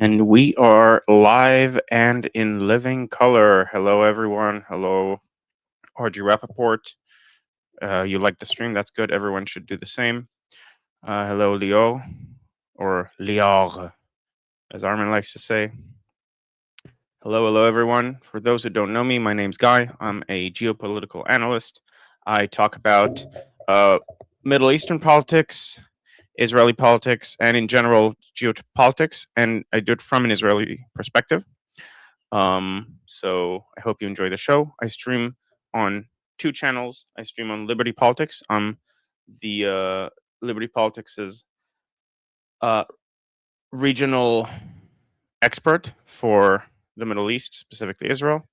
And we are live and in living color. Hello, everyone. Hello, RG Rappaport. You like the stream? That's good. Everyone should do the same. Hello, Leo, or Lior, as Armin likes to say. Hello, everyone. For those who don't know me, my name's Guy. I'm a geopolitical analyst. I talk about Middle Eastern politics, Israeli politics, and in general, geopolitics, and I do it from an Israeli perspective. So I hope you enjoy the show. I stream on two channels. I stream on Liberty Politics. I'm the Liberty Politics's uh, regional expert for the Middle East, specifically Israel,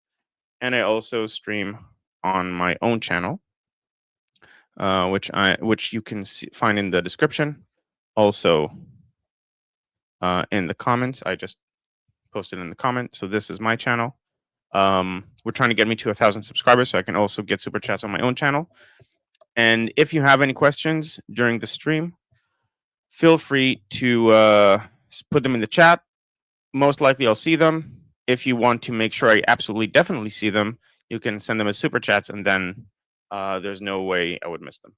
and I also stream on my own channel, which you can find in the description. Also, in the comments, I just posted in the comment. So this is my channel. We're trying to get me to 1,000 subscribers so I can also get super chats on my own channel. And if you have any questions during the stream, feel free to put them in the chat. Most likely I'll see them. If you want to make sure I absolutely definitely see them, you can send them as super chats, and then there's no way I would miss them.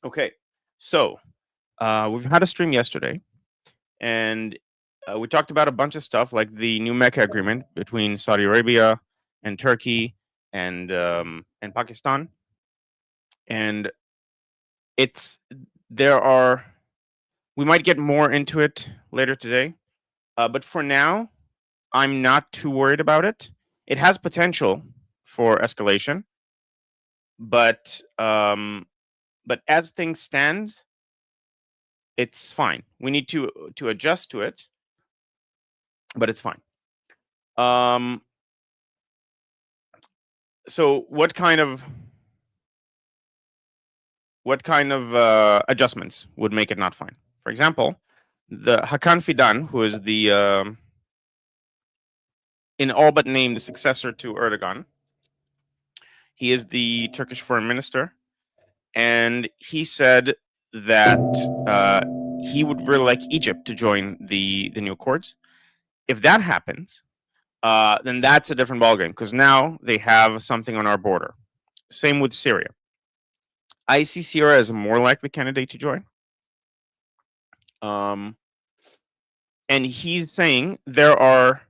Okay, so we've had a stream yesterday, and we talked about a bunch of stuff like the new Mecca agreement between Saudi Arabia and Turkey and Pakistan, and we might get more into it later today, but for now, I'm not too worried about it. It has potential for escalation, but as things stand, it's fine. We need to adjust to it, but it's fine. So what kind of adjustments would make it not fine? For example, the Hakan Fidan, who is the in all but name the successor to Erdogan, he is the Turkish foreign minister, and he said that he would really like Egypt to join the new accords. If that happens, then that's a different ballgame because now they have something on our border. Same with Syria. I see Syria as a more likely candidate to join. And he's saying there are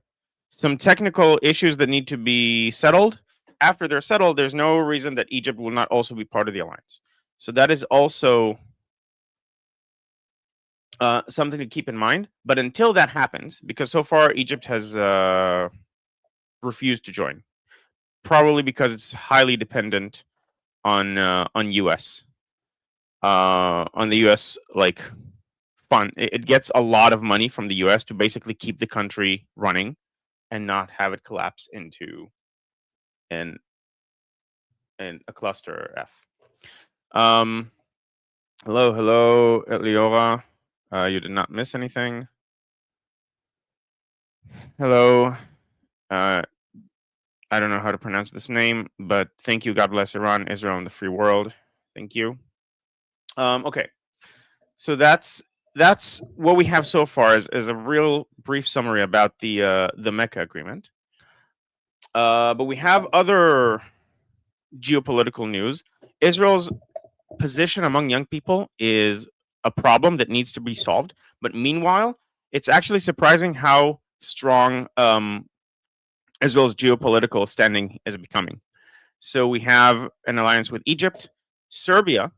some technical issues that need to be settled. After they're settled, there's no reason that Egypt will not also be part of the alliance. So that is also something to keep in mind. But until that happens, because so far Egypt has refused to join, probably because it's highly dependent on US, on the US fund. It gets a lot of money from the US to basically keep the country running and not have it collapse into a cluster F. Hello, Leora. You did not miss anything. Hello. I don't know how to pronounce this name, but thank you. God bless Iran, Israel, and the free world. Thank you. Okay, so that's what we have so far is a real brief summary about the Mecca agreement. But we have other geopolitical news. Israel's position among young people is a problem that needs to be solved. But meanwhile, it's actually surprising how strong Israel's geopolitical standing is becoming. So we have an alliance with Egypt. Serbia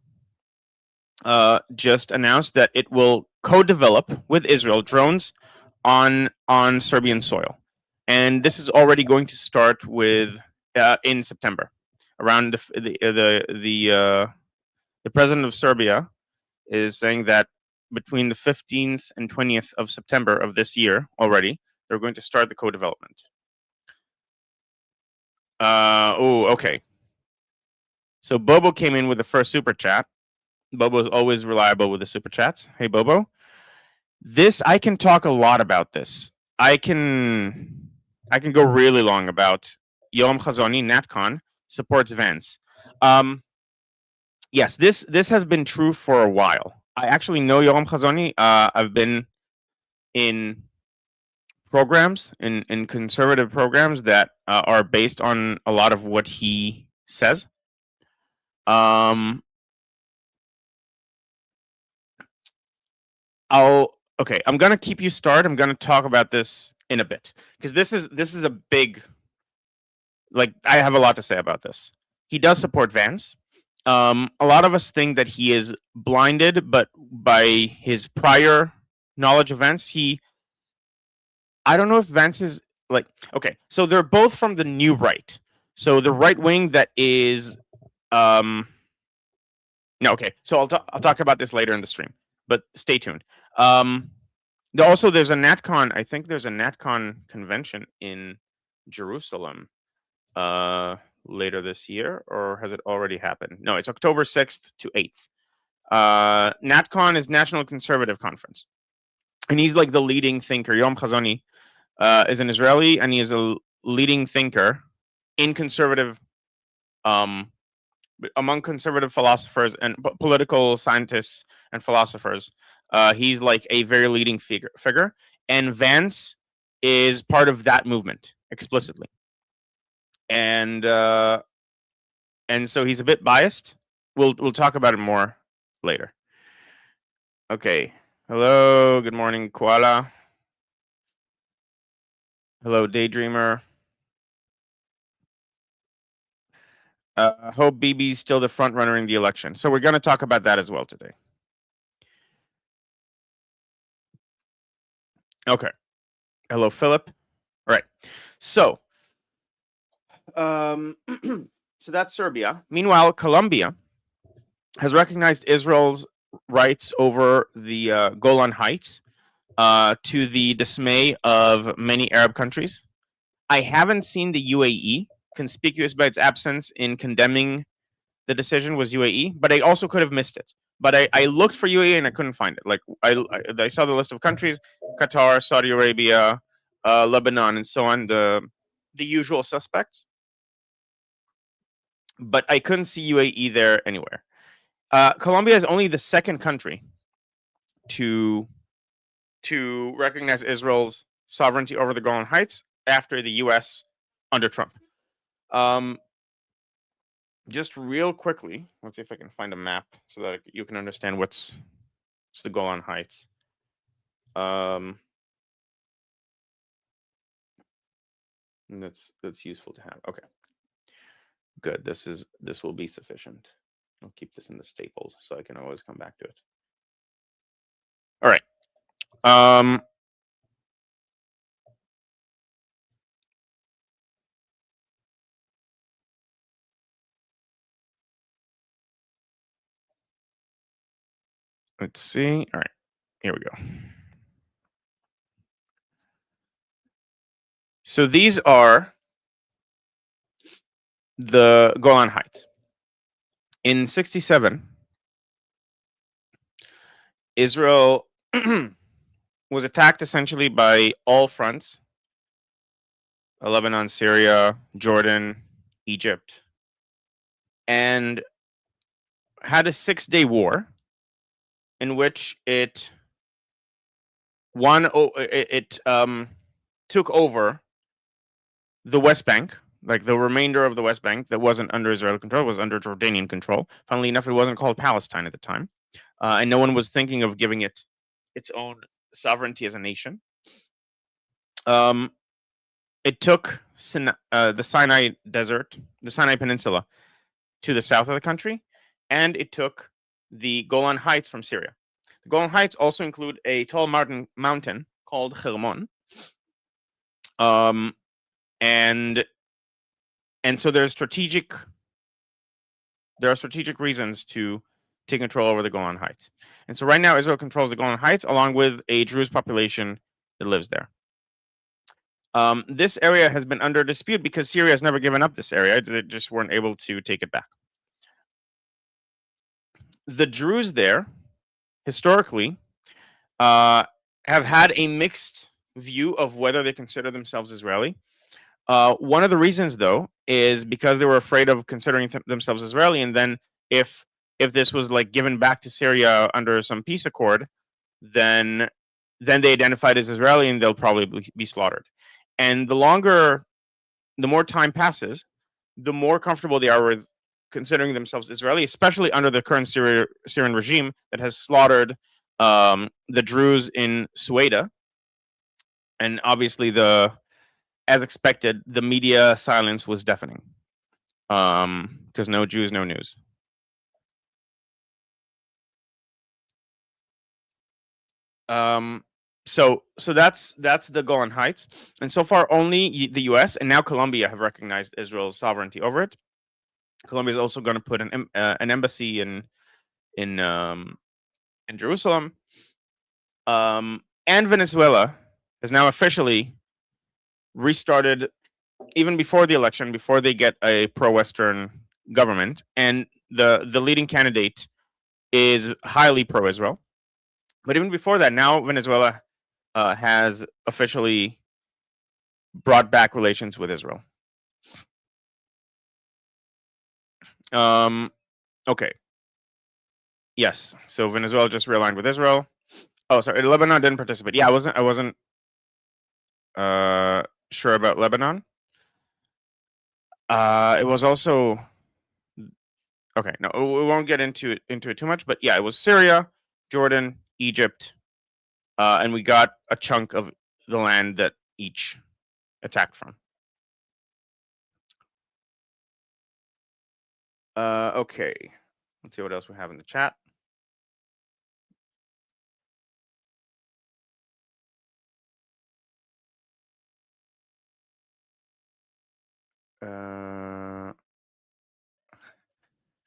just announced that it will co-develop with Israel drones on Serbian soil, and this is already going to start with in September. Around the president of Serbia is saying that between the 15th and 20th of September of this year already, they're going to start the co-development. Okay. So Bobo came in with the first super chat. Bobo is always reliable with the super chats. Hey, Bobo. This, I can talk a lot about this. I can go really long about Yoam Khazoni, NatCon, supports Vance. Yes, this has been true for a while. I actually know Yoam Khazoni. I've been in programs, in conservative programs that are based on a lot of what he says. Um, I'm gonna keep you started. I'm gonna talk about this in a bit because this is a big, like, I have a lot to say about this. He does support Vance. A lot of us think that he is blinded, but by his prior knowledge of Vance, I don't know if Vance is like, okay. So they're both from the new right. So the right wing that is no, okay. So I'll talk about this later in the stream, but stay tuned. Also, there's a NatCon. I think there's a NatCon convention in Jerusalem later this year, or has it already happened? No, it's October 6th to 8th. NatCon is National Conservative Conference, and he's like the leading thinker. Yom Chazoni is an Israeli, and he is a leading thinker in conservative, among conservative philosophers and political scientists and philosophers. He's like a very leading figure, and Vance is part of that movement explicitly, and so he's a bit biased. We'll talk about it more later. Okay. Hello. Good morning, Koala. Hello, Daydreamer. Hope Bibi's still the front runner in the election. So we're going to talk about that as well today. Okay. Hello, Philip. All right. So, so that's Serbia. Meanwhile, Colombia has recognized Israel's rights over the Golan Heights, to the dismay of many Arab countries. I haven't seen the UAE. Conspicuous by its absence in condemning the decision was UAE, but I also could have missed it. But I looked for UAE and I couldn't find it. Like I saw the list of countries: Qatar, Saudi Arabia, Lebanon, and so on, the usual suspects. But I couldn't see UAE there anywhere. Colombia is only the second country to recognize Israel's sovereignty over the Golan Heights after the U.S. under Trump. Just real quickly, let's see if I can find a map so that you can understand what's the Golan Heights. That's useful to have. Okay, good. This will be sufficient. I'll keep this in the staples so I can always come back to it. All right. Let's see. All right, here we go. So these are the Golan Heights. In 1967, Israel was attacked essentially by all fronts: Lebanon, Syria, Jordan, Egypt, and had a 6-day war in which it took over the West Bank, like the remainder of the West Bank that wasn't under Israeli control, was under Jordanian control. Funnily enough, it wasn't called Palestine at the time, and no one was thinking of giving it its own sovereignty as a nation. It took the Sinai Desert, the Sinai Peninsula, to the south of the country, and it took the Golan Heights from Syria. The Golan Heights also include a tall mountain called Hermon. And so there are strategic reasons to take control over the Golan Heights. And so right now Israel controls the Golan Heights along with a Druze population that lives there. This area has been under dispute because Syria has never given up this area. They just weren't able to take it back. The Druze there, historically, have had a mixed view of whether they consider themselves Israeli. One of the reasons, though, is because they were afraid of considering themselves Israeli, and then if this was like given back to Syria under some peace accord, then then they identified as Israeli, and they'll probably be slaughtered. And the more time passes, the more comfortable they are with considering themselves Israeli, especially under the current Syrian regime that has slaughtered the Druze in Sueda. And obviously, as expected, the media silence was deafening, because no Jews, no news. So that's the Golan Heights, and so far only the U.S. and now Colombia have recognized Israel's sovereignty over it. Colombia is also going to put an embassy in Jerusalem, and Venezuela has now officially restarted, even before the election, before they get a pro-Western government, and the leading candidate is highly pro-Israel. But even before that, now Venezuela has officially brought back relations with Israel. Okay. Yes. So Venezuela just realigned with Israel. Oh, sorry. Lebanon didn't participate. Yeah, I wasn't sure about Lebanon. It was also okay. No, we won't get into it too much. But yeah, it was Syria, Jordan, Egypt, and we got a chunk of the land that each attacked from. Okay. Let's see what else we have in the chat.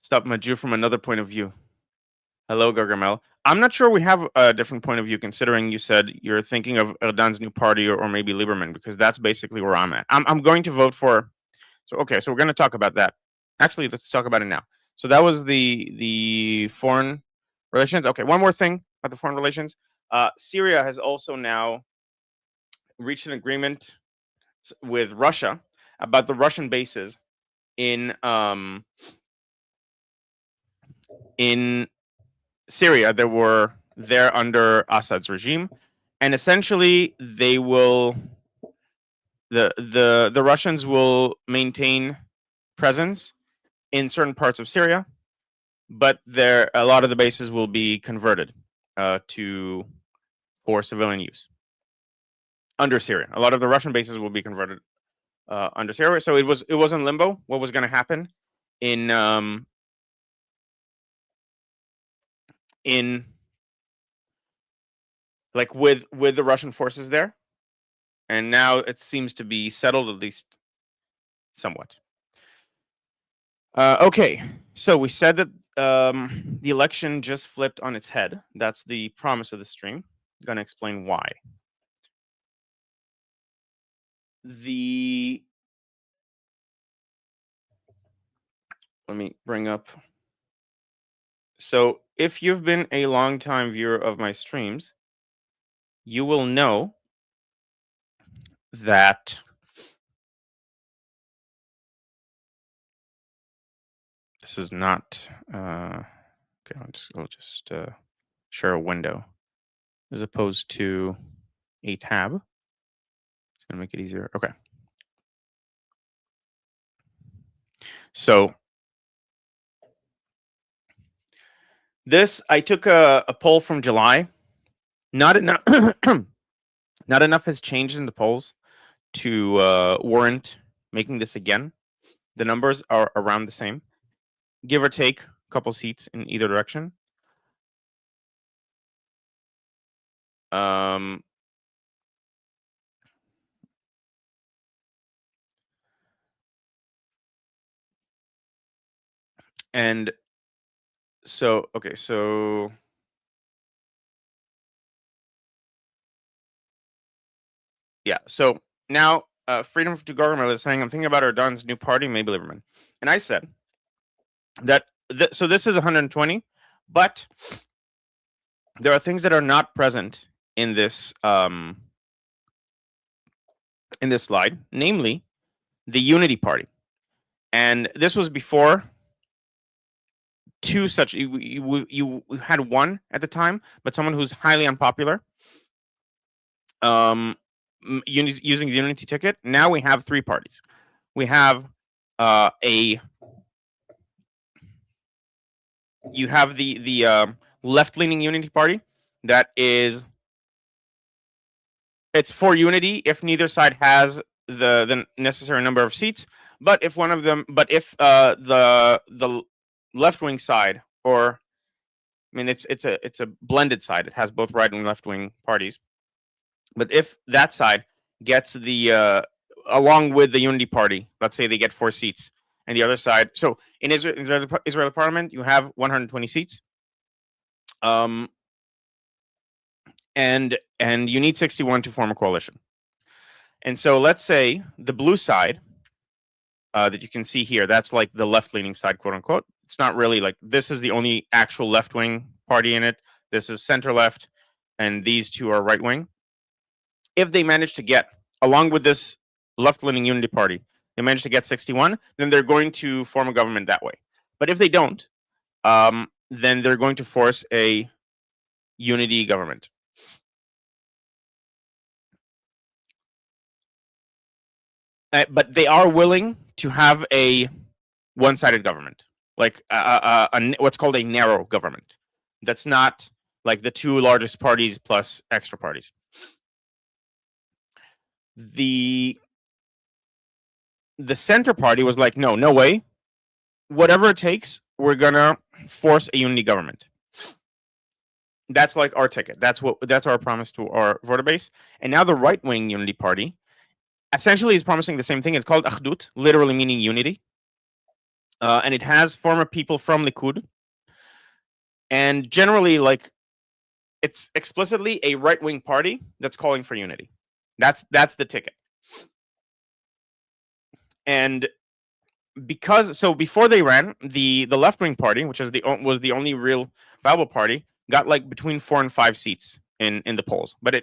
Stop Maju from another point of view. Hello, Gargamel. I'm not sure we have a different point of view, considering you said you're thinking of Erdogan's new party, or maybe Lieberman, because that's basically where I'm at. I'm going to vote for. So okay, so we're going to talk about that. Actually, let's talk about it now. So that was the foreign relations. Okay, one more thing about the foreign relations. Syria has also now reached an agreement with Russia about the Russian bases in Syria that were there under Assad's regime, and essentially they will the Russians will maintain presence in certain parts of Syria, but a lot of the bases will be converted for civilian use under Syria. A lot of the Russian bases will be converted under Syria. So it was in limbo what was going to happen in like with the Russian forces there, and now it seems to be settled, at least somewhat. Okay, so we said that the election just flipped on its head. That's the promise of the stream. I'm gonna explain why. Let me bring up. So if you've been a long-time viewer of my streams, you will know that this is not okay. I'll just share a window as opposed to a tab. It's gonna make it easier. Okay. So this, I took a poll from July. Not enough. Not enough has changed in the polls to warrant making this again. The numbers are around the same, give or take a couple seats in either direction. And so, okay, so yeah, so now Freedom to Gargamel is saying, I'm thinking about Erdogan's new party, maybe Lieberman. And I said that, so this is 120, but there are things that are not present in this slide, namely the Unity Party. And this was before two such, you had one at the time, but someone who's highly unpopular, using the unity ticket, now we have three parties. We have you have the left-leaning unity party that is, it's for unity if neither side has the necessary number of seats, but if the left-wing side, or I mean it's a blended side, it has both right and left-wing parties, but if that side gets the along with the unity party, let's say they get 4 seats, and the other side, so in Israeli parliament you have 120 seats, and you need 61 to form a coalition. And so let's say the blue side that you can see here, that's like the left-leaning side, quote unquote. It's not really like, this is the only actual left-wing party in it. This is center-left, and these two are right-wing. If they manage to get, along with this left-leaning unity party, they manage to get 61, then they're going to form a government that way. But if they don't, then they're going to force a unity government. But they are willing to have a one-sided government, like what's called a narrow government. That's not like the two largest parties plus extra parties. The center party was like, no way. Whatever it takes, we're gonna force a unity government. That's like our ticket. That's our promise to our voter base. And now the right-wing unity party essentially is promising the same thing. It's called Achdut, literally meaning unity. And it has former people from Likud. And generally, like, it's explicitly a right-wing party that's calling for unity. That's the ticket. And before they ran, the left-wing party, which was the only real viable party, got like between 4 and 5 seats in the polls. But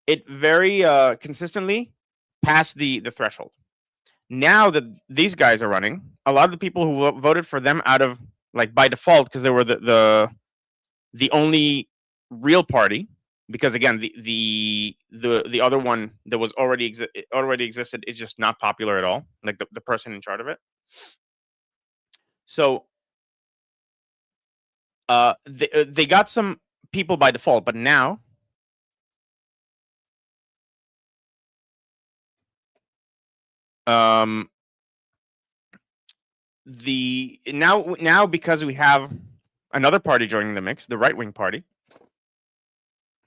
it very consistently passed the threshold. Now that these guys are running, a lot of the people who voted for them out of, like, by default, because they were the only real party, because again the other one that was already existed is just not popular at all, like the person in charge of it. So they got some people by default, but now now because we have another party joining the mix, the right-wing party,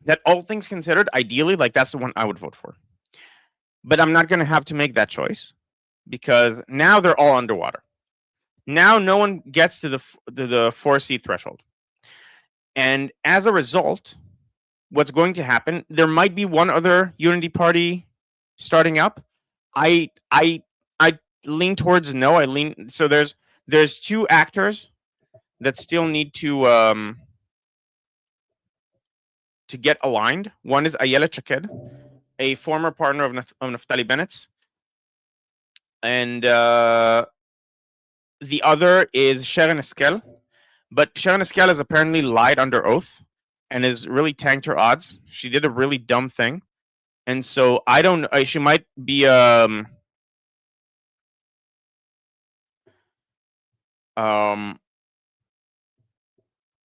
that all things considered, ideally, like, that's the one I would vote for. But I'm not going to have to make that choice, because now they're all underwater. Now no one gets to the 4-seat threshold. And as a result, what's going to happen, there might be one other unity party starting up. I lean towards no. So there's 2 actors that still need to get aligned. One is Ayelet Shaked, a former partner of Naftali Bennett's, and the other is Sharon Eskel. But Sharon Eskel has apparently lied under oath and has really tanked her odds. She did a really dumb thing, and so I don't know. She might be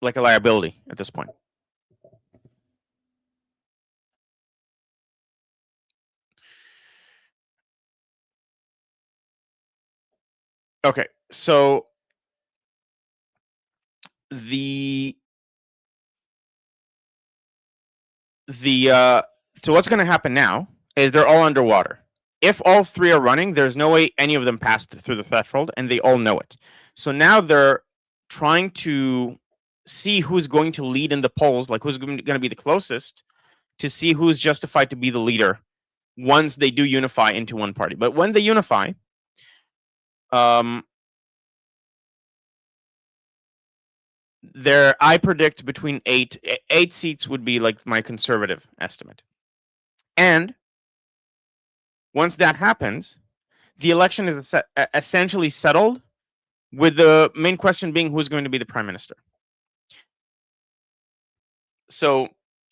like a liability at this point. Okay, so so what's going to happen now is they're all underwater. If all 3 are running, there's no way any of them passed through the threshold, and they all know it. So now they're trying to see who's going to lead in the polls, like who's going to be the closest, to see who's justified to be the leader once they do unify into one party. But when they unify, I predict between 8 seats would be like my conservative estimate. And once that happens, the election is essentially settled, with the main question being who's going to be the prime minister. So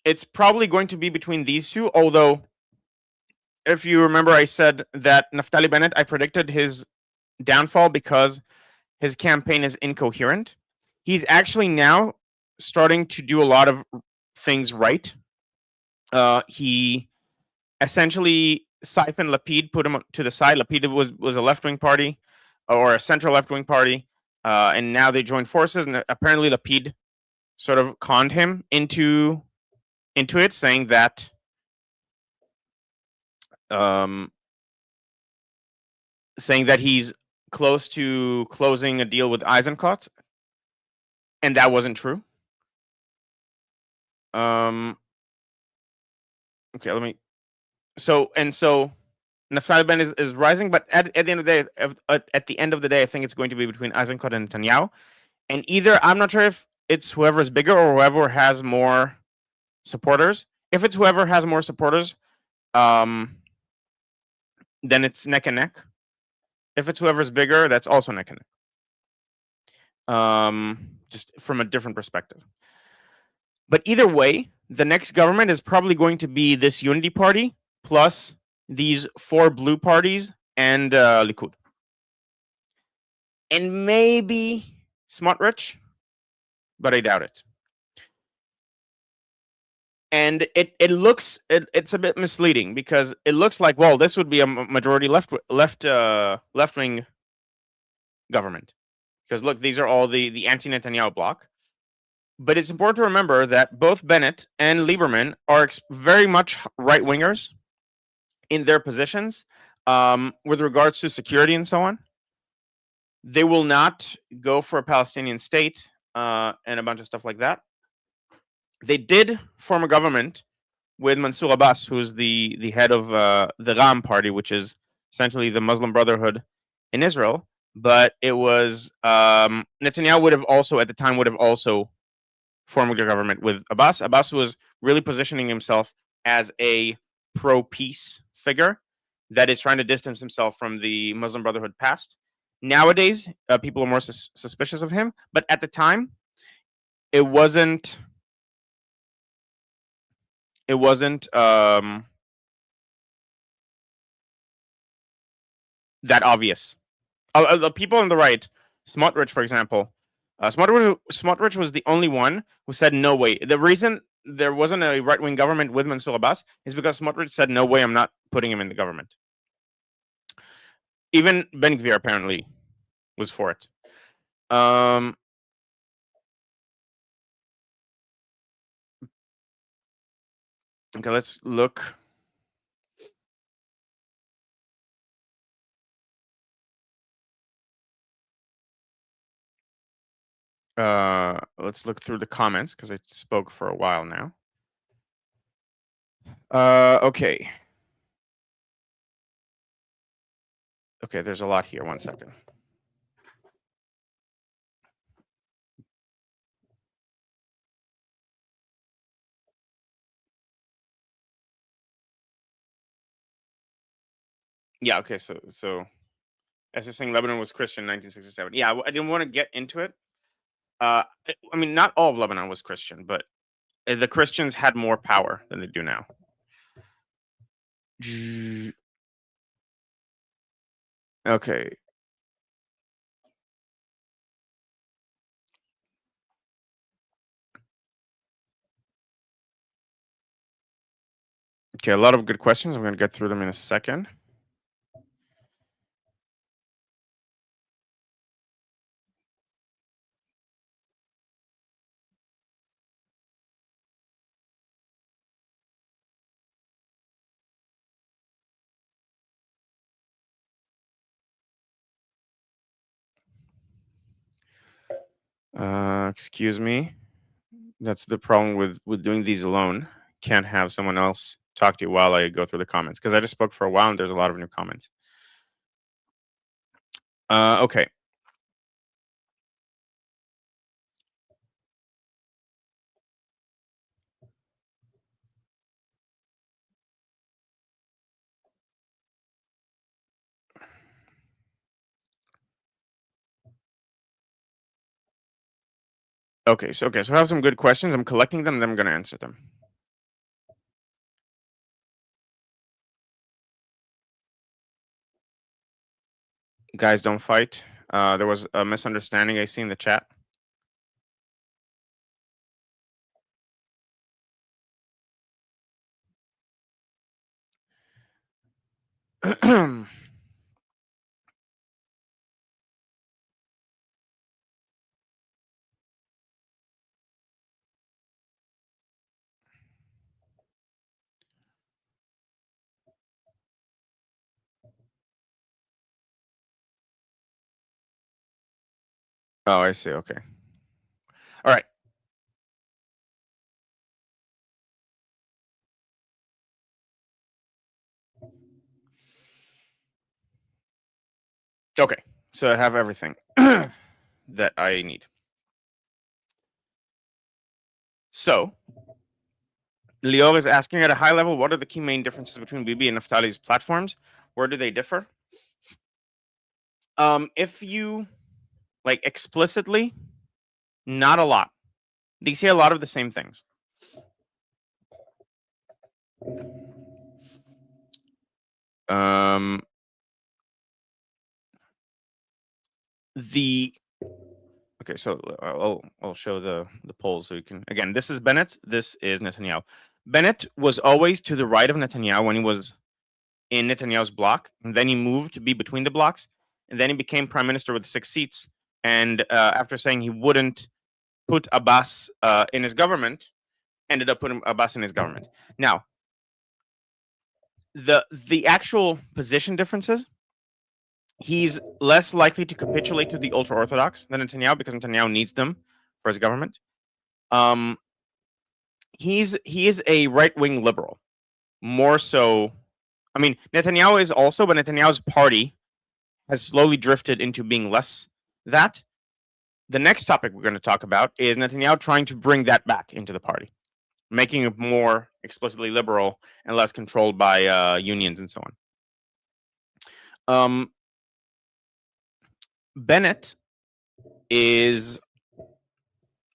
it's probably going to be between these two. Although, if you remember, I said that Naftali Bennett, I predicted his downfall because his campaign is incoherent. He's actually now starting to do a lot of things right. He essentially siphoned Lapid, put him to the side. Lapid was a left wing party or a center left wing party, and now they joined forces. And apparently, Lapid sort of conned him into it, saying that um, he's close to closing a deal with Eisenkot, and that wasn't true. Okay, let me. So Naftali Bennett is rising, but at the end of the day, I think it's going to be between Eisenkot and Netanyahu, and either I'm not sure if it's whoever is bigger or whoever has more supporters. If it's whoever has more supporters, then it's neck and neck. If it's whoever's bigger, that's also neck and neck. Just from a different perspective. But either way, the next government is probably going to be this unity party plus these 4 blue parties and Likud. And maybe Smotrich, but I doubt it. And it's a bit misleading because it looks like, well, this would be a majority left wing government, because look, these are all the anti-Netanyahu bloc. But it's important to remember that both Bennett and Lieberman are very much right wingers in their positions with regards to security and so on. They will not go for a Palestinian state and a bunch of stuff like that. They did form a government with Mansour Abbas, who's the head of the Ram party, which is essentially the Muslim Brotherhood in Israel. But it was Netanyahu would have also formed a government with Abbas. Abbas was really positioning himself as a pro-peace figure that is trying to distance himself from the Muslim Brotherhood past. Nowadays, people are more suspicious of him, but at the time, it wasn't that obvious. The people on the right, Smotrich, for example, Smotrich was the only one who said no way. The reason there wasn't a right wing government with Mansour Abbas is because Smotrich said no way, I'm not putting him in the government. Even Ben Gvir apparently was for it. Okay, let's look. Let's look through the comments because I spoke for a while now. Okay. Okay, there's a lot here. 1 second. Yeah, okay, so as saying Lebanon was Christian in 1967. Yeah, I didn't want to get into it. I mean, not all of Lebanon was Christian, but the Christians had more power than they do now. Okay. Okay, a lot of good questions. I'm going to get through them in a second. Excuse me. That's the problem with doing these alone. Can't have someone else talk to you while I go through the comments, because I just spoke for a while and there's a lot of new comments. Okay. Okay, so I have some good questions. I'm collecting them, then I'm going to answer them. Guys, don't fight. There was a misunderstanding I see in the chat. Oh, I see. Okay. All right. Okay. So I have everything that I need. So Lior is asking at a high level, what are the key main differences between Bibi and Naftali's platforms? Where do they differ? If you like explicitly, not a lot. They say a lot of the same things. The okay, so I'll show the polls so you can again. This is Bennett. This is Netanyahu. Bennett was always to the right of Netanyahu when he was in Netanyahu's bloc, and then he moved to be between the blocks, and then he became prime minister with 6 seats. And after saying he wouldn't put Abbas in his government, ended up putting Abbas in his government. Now, the actual position differences, he's less likely to capitulate to the ultra orthodox than Netanyahu because Netanyahu needs them for his government. He is a right wing liberal, more so. I mean, Netanyahu is also, but Netanyahu's party has slowly drifted into being less that. The next topic we're going to talk about is Netanyahu trying to bring that back into the party, making it more explicitly liberal and less controlled by unions and so on. Bennett is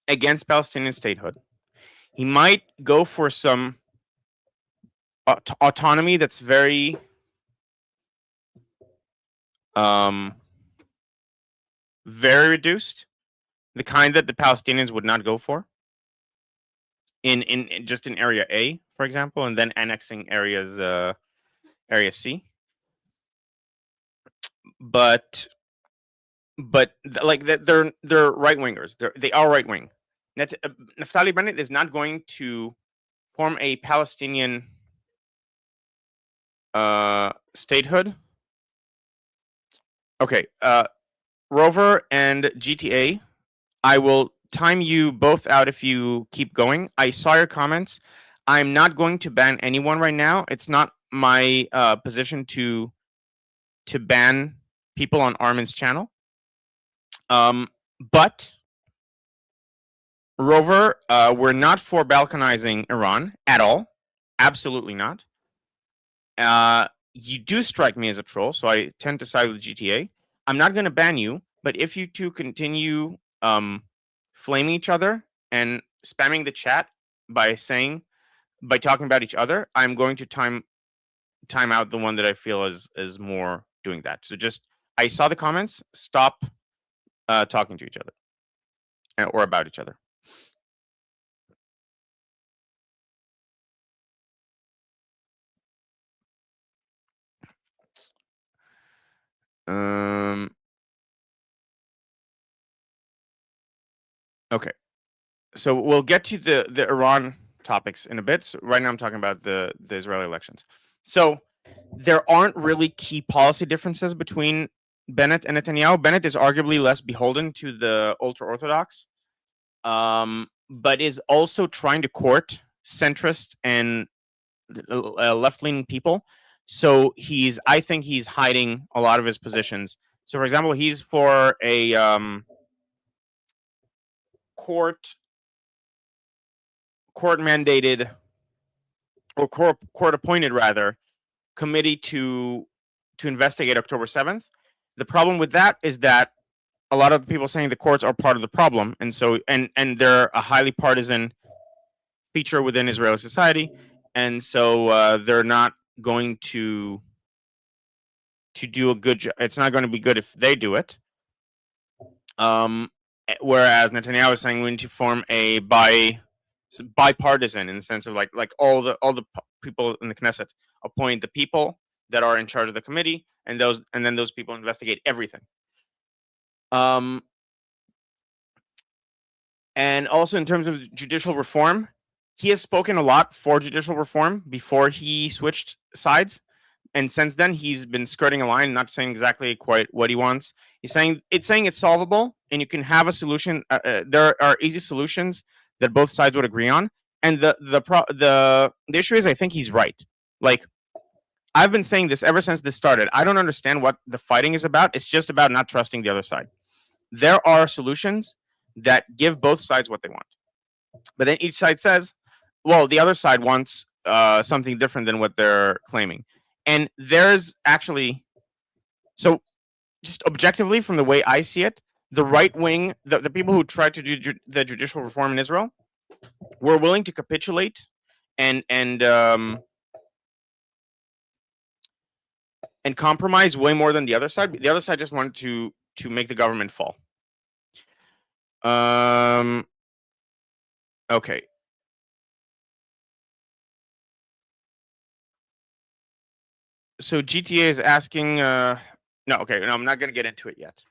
against Palestinian statehood. He might go for some autonomy that's very very reduced, the kind that the Palestinians would not go for in just in area A, for example, and then annexing area C. But like they're right wingers. They are right wing. Naftali Bennett is not going to form a Palestinian statehood. Okay, Rover and GTA, I will time you both out if you keep going. I saw your comments. I'm not going to ban anyone right now. It's not my position to ban people on Armin's channel. But Rover, we're not for balkanizing Iran at all. Absolutely not. You do strike me as a troll, so I tend to side with GTA. I'm not going to ban you, but if you two continue flaming each other and spamming the chat by talking about each other, I'm going to time out the one that I feel is more doing that. So just I saw the comments. Stop talking to each other or about each other. Okay. So we'll get to the Iran topics in a bit. So right now I'm talking about the Israeli elections. So there aren't really key policy differences between Bennett and Netanyahu. Bennett is arguably less beholden to the ultra orthodox, but is also trying to court centrist and left leaning people. So I think he's hiding a lot of his positions. So for example, he's for a court mandated or court appointed rather committee to investigate October 7th. The problem with that is that a lot of the people saying the courts are part of the problem, and so and they're a highly partisan feature within Israeli society, and so they're not going to to do a good job. It's not going to be good if they do it. Whereas Netanyahu is saying we need to form a bipartisan, in the sense of like all the people in the Knesset appoint the people that are in charge of the committee, and then those people investigate everything. And also in terms of judicial reform, he has spoken a lot for judicial reform before he switched sides. And since then, he's been skirting a line, not saying exactly quite what he wants. He's saying it's solvable, and you can have a solution. There are easy solutions that both sides would agree on. And the issue is, I think he's right. Like, I've been saying this ever since this started. I don't understand what the fighting is about. It's just about not trusting the other side. There are solutions that give both sides what they want, but then each side says, well, the other side wants something different than what they're claiming. And there's actually, so just objectively, from the way I see it, the right wing, the people who tried to do the judicial reform in Israel, were willing to capitulate and compromise way more than the other side. The other side just wanted to make the government fall. Okay. So GTA is asking. No, okay. No, I'm not going to get into it yet.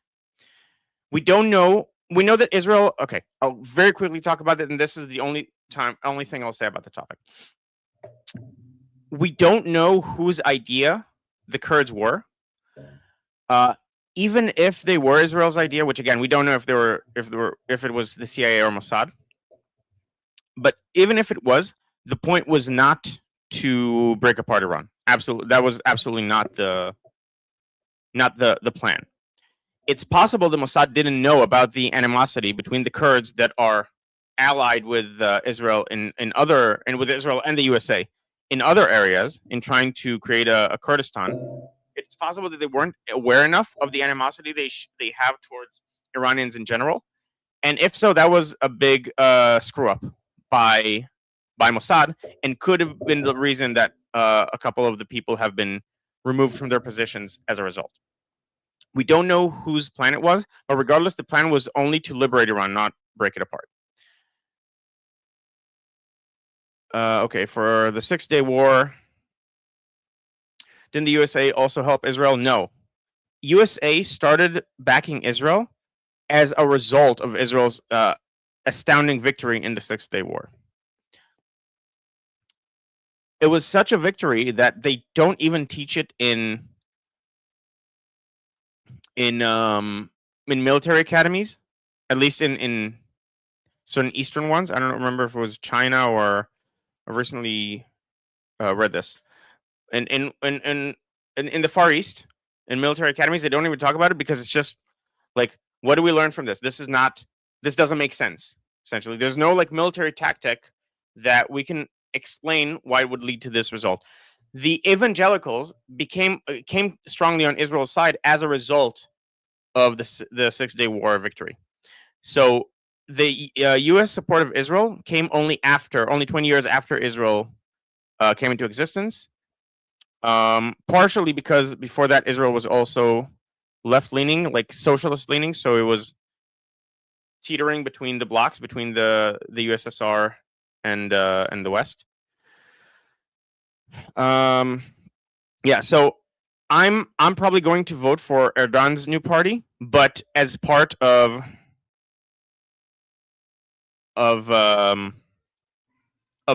We don't know. We know that Israel. Okay, I'll very quickly talk about it, and this is the only thing I'll say about the topic. We don't know whose idea the Kurds were. Even if they were Israel's idea, which again we don't know if it was the CIA or Mossad. But even if it was, the point was not to break apart Iran. Absolutely, that was absolutely not the plan. It's possible the Mossad didn't know about the animosity between the Kurds that are allied with Israel and with Israel and the USA in other areas in trying to create a Kurdistan. It's possible that they weren't aware enough of the animosity they have towards Iranians in general, and if so, that was a big screw up by Mossad, and could have been the reason that a couple of the people have been removed from their positions as a result. We don't know whose plan it was, but regardless, the plan was only to liberate Iran, not break it apart. Okay, for the 6-Day War, didn't the USA also help Israel? No. USA started backing Israel as a result of Israel's astounding victory in the 6-Day War. It was such a victory that they don't even teach it in military academies, at least in certain Eastern ones. I don't remember if it was China or I recently read this. And in the Far East, in military academies, they don't even talk about it because it's just like, what do we learn from this? This doesn't make sense. Essentially, there's no like military tactic that we can explain why it would lead to this result. The evangelicals came strongly on Israel's side as a result of the 6-Day War victory. So the U.S. support of Israel came only 20 years after Israel came into existence. Partially because before that, Israel was also left-leaning, like socialist-leaning, so it was teetering between the blocks, between the USSR and the West. Yeah, so I'm probably going to vote for Erdogan's new party, but as part of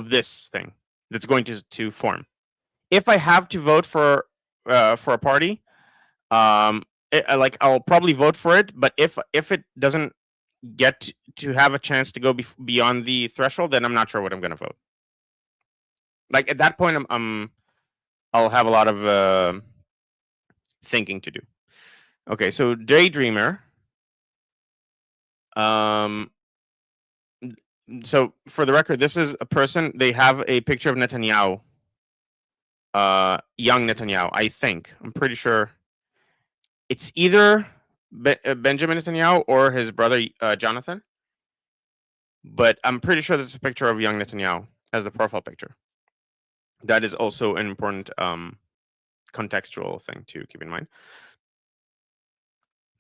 this thing that's going to form. If I have to vote for a party, I'll probably vote for it. But if it doesn't get to have a chance to go beyond the threshold, then I'm not sure what I'm going to vote. Like at that point, I'll have a lot of thinking to do. Okay, so Daydreamer. So for the record, this is a person. They have a picture of Netanyahu, young Netanyahu. I think I'm pretty sure it's either Benjamin Netanyahu or his brother Jonathan. But I'm pretty sure this is a picture of young Netanyahu as the profile picture. That is also an important contextual thing to keep in mind.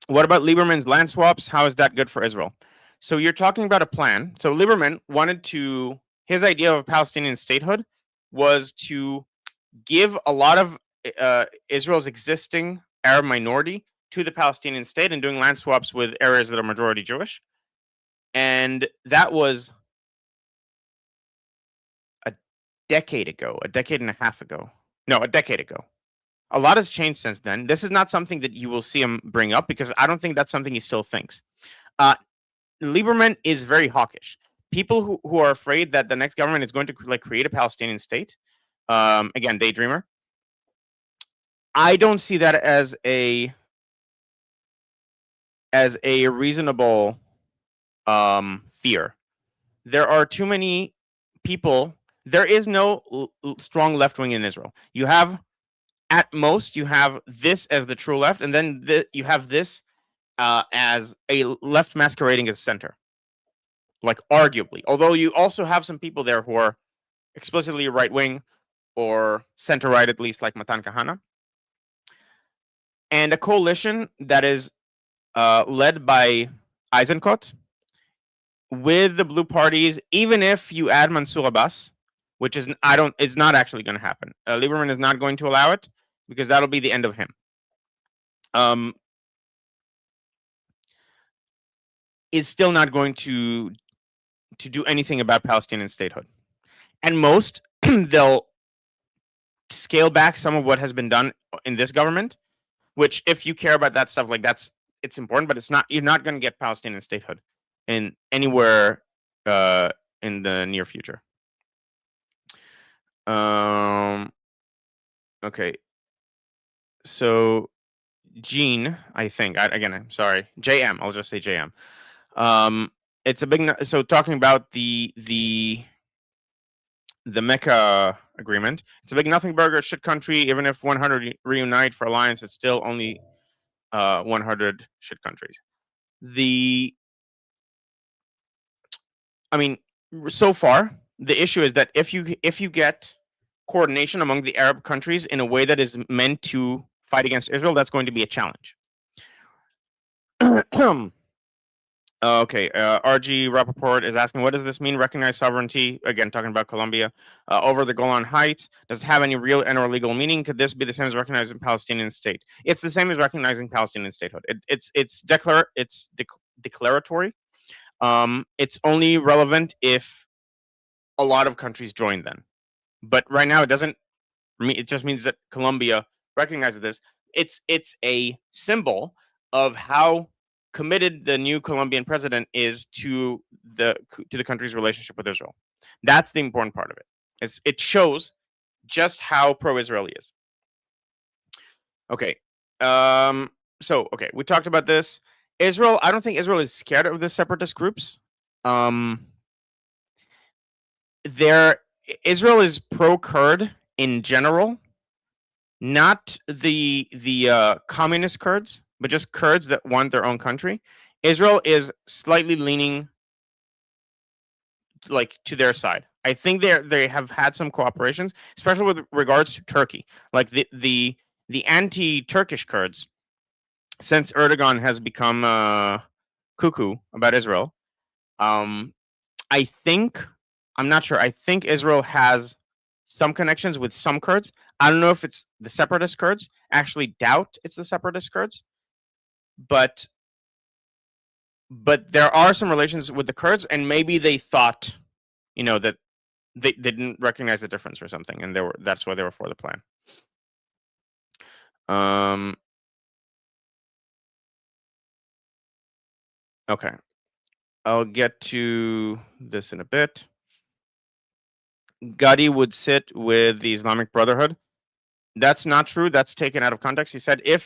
What about Lieberman's land swaps? How is that good for Israel? So you're talking about a plan. So Lieberman wanted to, his idea of Palestinian statehood was to give a lot of Israel's existing Arab minority to the Palestinian state and doing land swaps with areas that are majority Jewish. And that was a decade ago, a decade and a half ago. No, a decade ago. A lot has changed since then. This is not something that you will see him bring up because I don't think that's something he still thinks. Lieberman is very hawkish. People who are afraid that the next government is going to like create a Palestinian state, again, daydreamer. I don't see that as a reasonable fear. There are too many people. There is no strong left wing in Israel. You have, at most, you have this as the true left, and then you have this as a left masquerading as center. Like arguably, although you also have some people there who are explicitly right wing or center right, at least, like Matan Kahana, and a coalition that is led by Eisenkot with the blue parties. Even if you add Mansour Abbas, which is it's not actually going to happen. Lieberman is not going to allow it because that'll be the end of him. Is still not going to do anything about Palestinian statehood. And most, they'll scale back some of what has been done in this government, which, if you care about that stuff, like it's important, but it's not, you're not going to get Palestinian statehood in anywhere in the near future. Okay. So Gene, I think, again, I'm sorry, JM, I'll just say JM. It's a big, so talking about the Mecca agreement, it's a big nothing burger, shit country. Even if 100 reunite for alliance, it's still only 100 shit countries. I mean, so far, the issue is that if you get coordination among the Arab countries in a way that is meant to fight against Israel, that's going to be a challenge. Okay, RG Rappaport is asking, what does this mean? Recognize sovereignty, again, talking about Colombia, over the Golan Heights. Does it have any real and/or legal meaning? Could this be the same as recognizing Palestinian state? It's the same as recognizing Palestinian statehood. It's declaratory. It's only relevant if a lot of countries join then. But right now, it doesn't. It just means that Colombia recognizes this. It's a symbol of how committed the new Colombian president is to the country's relationship with Israel. That's the important part of it. It shows just how pro-Israel he is. Okay. So okay, we talked about this. Israel, I don't think Israel is scared of the separatist groups. Israel is pro-Kurd in general, not the communist Kurds, but just Kurds that want their own country. Israel is slightly leaning like to their side. I think they have had some cooperations, especially with regards to Turkey. Like the anti-Turkish Kurds, since Erdogan has become cuckoo about Israel. I think, I'm not sure. I think Israel has some connections with some Kurds. I don't know if it's the separatist Kurds. I actually doubt it's the separatist Kurds. But there are some relations with the Kurds, and maybe they thought, that they didn't recognize the difference or something, and that's why they were for the plan. Okay. I'll get to this in a bit. Gadi would sit with the Islamic Brotherhood. That's not true. That's taken out of context. He said he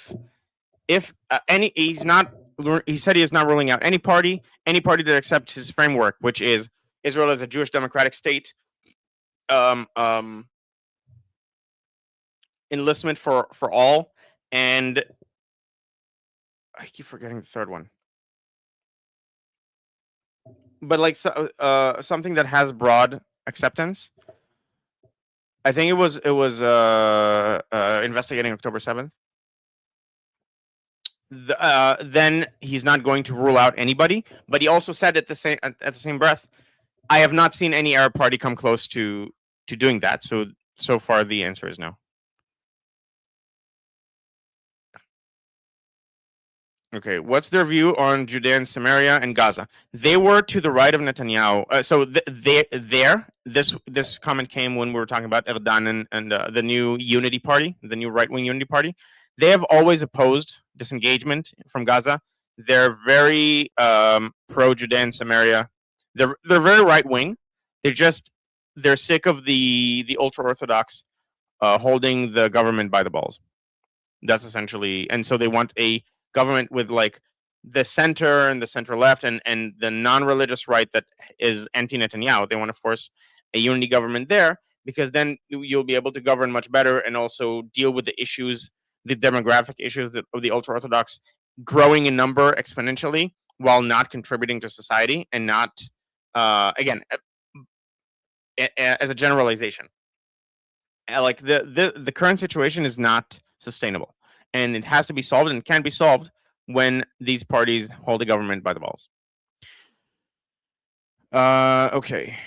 said he is not ruling out any party that accepts his framework, which is Israel as a Jewish democratic state, enlistment for all, and I keep forgetting the third one. But like something that has broad acceptance. I think it was investigating October 7th. Then he's not going to rule out anybody, but he also said at the same breath, I have not seen any Arab party come close to doing that. So far the answer is no. Okay, what's their view on Judea and Samaria and Gaza? They were to the right of Netanyahu. This comment came when we were talking about Erdogan and the new Unity Party, the new right-wing Unity Party. They have always opposed disengagement from Gaza. They're very pro Judea and Samaria. They're very right-wing. They're sick of the ultra orthodox holding the government by the balls. That's essentially, and so they want a government with like the center and the center left and the non-religious right that is anti-Netanyahu. They want to force a unity government there because then you'll be able to govern much better and also deal with the issues, the demographic issues of the ultra-orthodox growing in number exponentially while not contributing to society and not again as a generalization. Like the current situation is not sustainable, and it has to be solved, and it can be solved when these parties hold the government by the balls. Okay.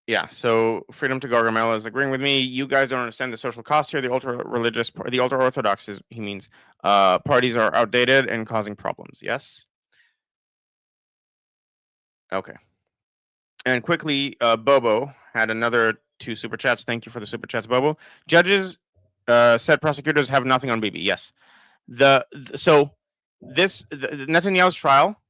Yeah, so Freedom to Gargamel is agreeing with me. You guys don't understand the social cost here. The ultra-religious, the ultra-orthodox is, he means, parties are outdated and causing problems. Yes? Okay. And quickly, Bobo had another 2 super chats. Thank you for the super chats, Bobo. Judges said prosecutors have nothing on Bibi. Yes. So this Netanyahu's trial,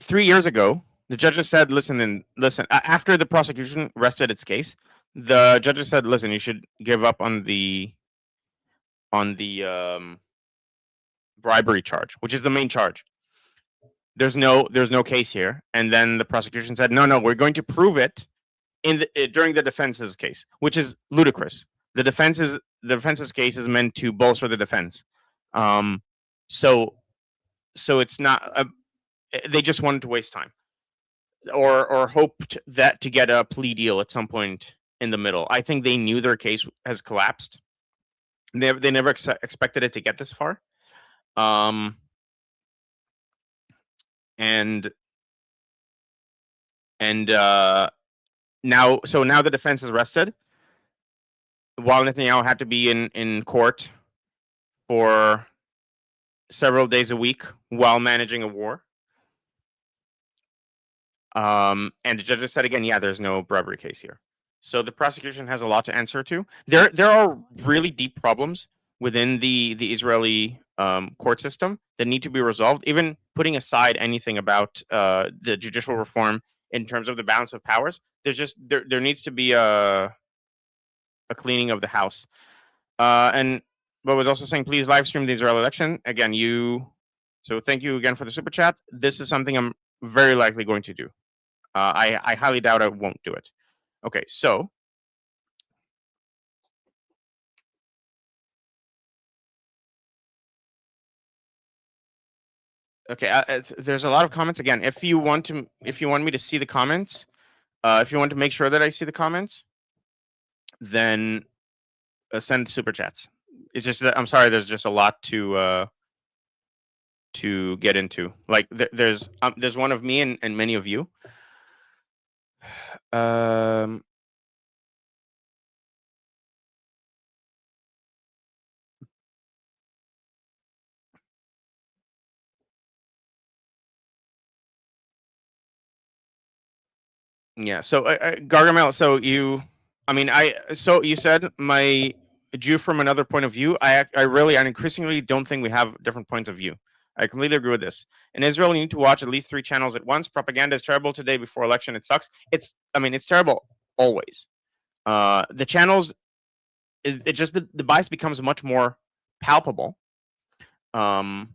3 years ago, the judges said, listen, after the prosecution rested its case, the judges said, listen, you should give up on the bribery charge, which is the main charge. There's no case here. And then the prosecution said, no, we're going to prove it during the defense's case, which is ludicrous. The defense's case is meant to bolster the defense. So it's not. They just wanted to waste time, or hoped that to get a plea deal at some point in the middle. I think they knew their case has collapsed. They never expected it to get this far. And now the defense is rested, while Netanyahu had to be in court for several days a week while managing a war. And the judges said again, yeah, there's no bribery case here. So the prosecution has a lot to answer to. There are really deep problems within the Israeli court system that need to be resolved. Even putting aside anything about the judicial reform in terms of the balance of powers, there needs to be a cleaning of the house. And but was also saying, please live stream the Israel election again. So thank you again for the super chat. This is something I'm very likely going to do. I highly doubt I won't do it. Okay, so okay, there's a lot of comments again. If you want me to see the comments, if you want to make sure that I see the comments, then send super chats. It's just that I'm sorry. There's just a lot to get into. Like there's one of me and many of you. Yeah. So Gargamel. So you said my Jew from another point of view. I really and increasingly don't think we have different points of view. I completely agree with this. In Israel, you need to watch at least 3 channels at once. Propaganda is terrible today before election. It sucks. It's terrible always. The channels, it just the bias becomes much more palpable during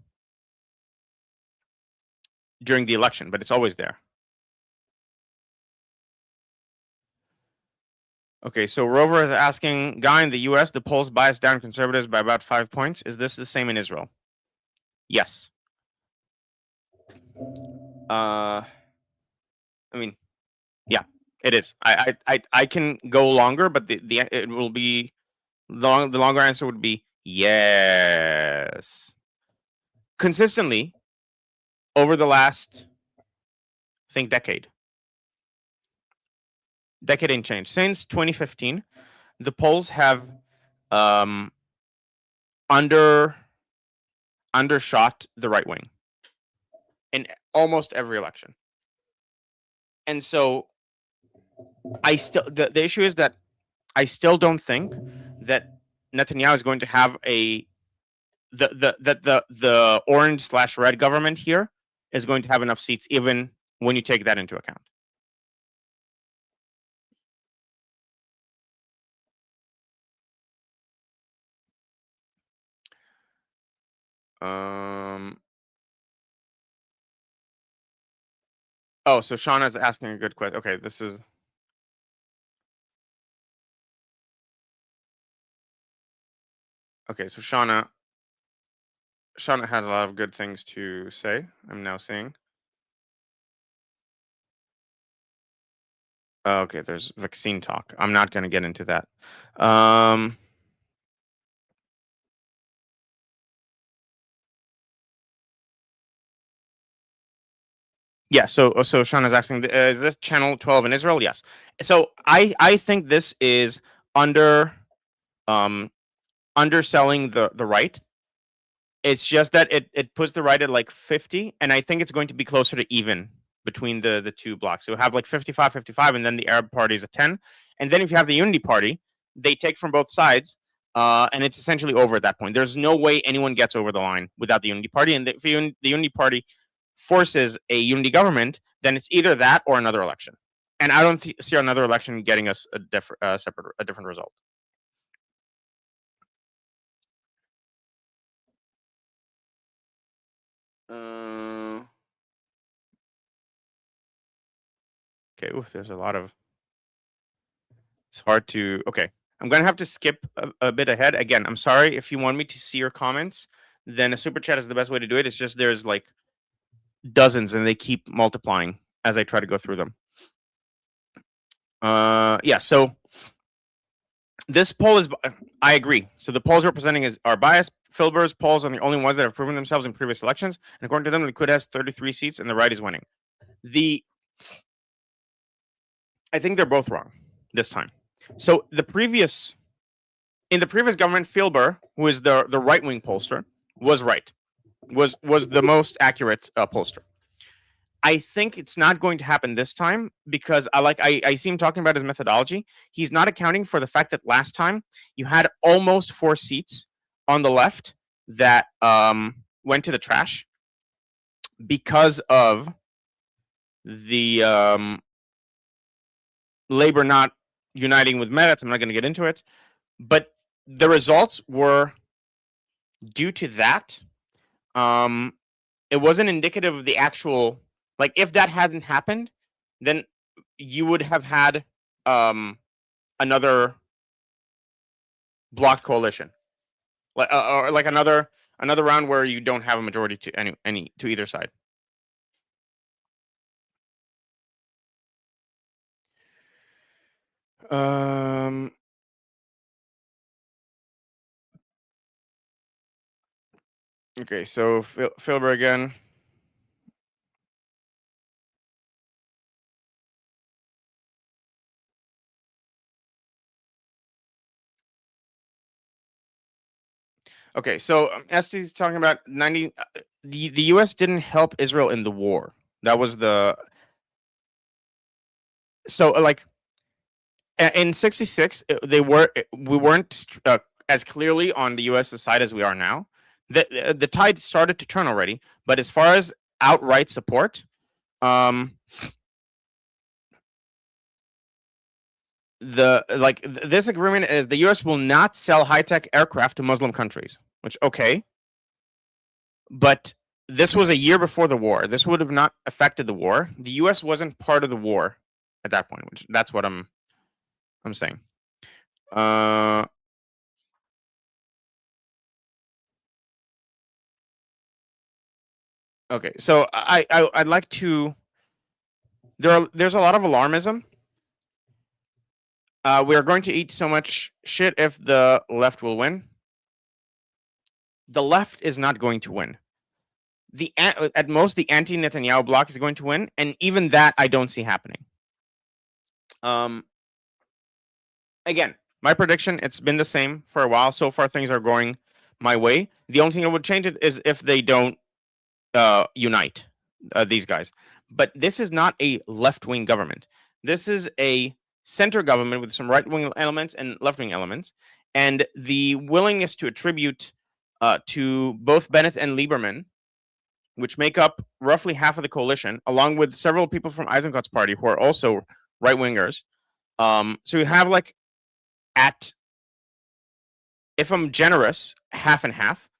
the election, but it's always there. Okay, so Rover is asking, Guy, in the U.S., the polls bias down conservatives by about 5 points. Is this the same in Israel? Yes. I mean, yeah, it is. I can go longer, but the it will be long. The longer answer would be yes. Consistently over the last, I think, decade and change since 2015, the polls have um undershot the right wing in almost every election. And so I still the issue is that I still don't think that Netanyahu is going to have the orange/red government here is going to have enough seats, even when you take that into account. Oh, so Shauna's asking a good question. Okay, this is okay. So Shauna has a lot of good things to say. I'm now seeing. Okay, there's vaccine talk. I'm not going to get into that. Yeah, so Sean is asking, is this channel 12 in Israel? Yes. So I think this is underselling the right. It's just that it puts the right at like 50, and I think it's going to be closer to even between the two blocks. So you have like 55-55, and then the Arab party is a 10. And then if you have the Unity Party, they take from both sides, and it's essentially over at that point. There's no way anyone gets over the line without the Unity Party. And if the Unity Party forces a unity government, then it's either that or another election. And I don't see another election getting us a different result. Okay, oof, there's a lot of. It's hard to. Okay, I'm gonna have to skip a bit ahead. Again, I'm sorry if you want me to see your comments. Then a super chat is the best way to do it. It's just there's like dozens, and they keep multiplying as I try to go through them. Yeah. So this poll is. I agree. So the polls representing are biased. Filber's polls are the only ones that have proven themselves in previous elections, and according to them, the Likud has 33 seats, and the right is winning. I think they're both wrong this time. So in the previous government, Filber, who is the right wing pollster, was right. Was the most accurate pollster. I think it's not going to happen this time because I see him talking about his methodology. He's not accounting for the fact that last time you had almost 4 seats on the left that went to the trash because of the labor not uniting with Meretz. I'm not going to get into it, but the results were due to that. It wasn't indicative of the actual. Like, if that hadn't happened, then you would have had another blocked coalition, or like another round where you don't have a majority to any to either side. Okay, so Filber again. Okay, so Este's talking about 90. The U.S. didn't help Israel in the war. That was the. So like in '66, we weren't as clearly on the U.S.'s side as we are now. The tide started to turn already, but as far as outright support, this agreement is the U.S. will not sell high-tech aircraft to Muslim countries. Which, okay, but this was a year before the war. This would have not affected the war. The U.S. wasn't part of the war at that point. Which that's what I'm saying. Okay, so I'd like to. There's a lot of alarmism. We are going to eat so much shit if the left will win. The left is not going to win. At most the anti-Netanyahu bloc is going to win, and even that I don't see happening. Again, my prediction, it's been the same for a while. So far, things are going my way. The only thing that would change it is if they don't unite, these guys. But this is not a left-wing government. This is a center government with some right-wing elements and left-wing elements. And the willingness to attribute to both Bennett and Lieberman, which make up roughly half of the coalition, along with several people from Eisenkot's party who are also right-wingers. So you have like at, if I'm generous, half and half.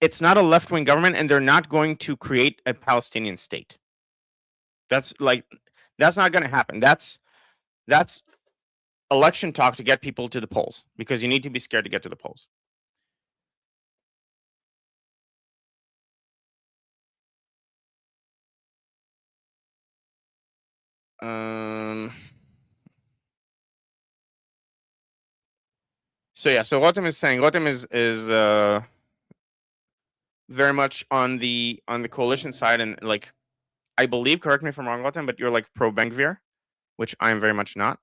It's not a left-wing government, and they're not going to create a Palestinian state. That's not going to happen. That's election talk to get people to the polls, because you need to be scared to get to the polls. So yeah, so Rotem is saying Rotem is very much on the coalition side, and like I believe, correct me if I'm wrong, Rotem, but you're like pro Ben-Gvir, which I am very much not.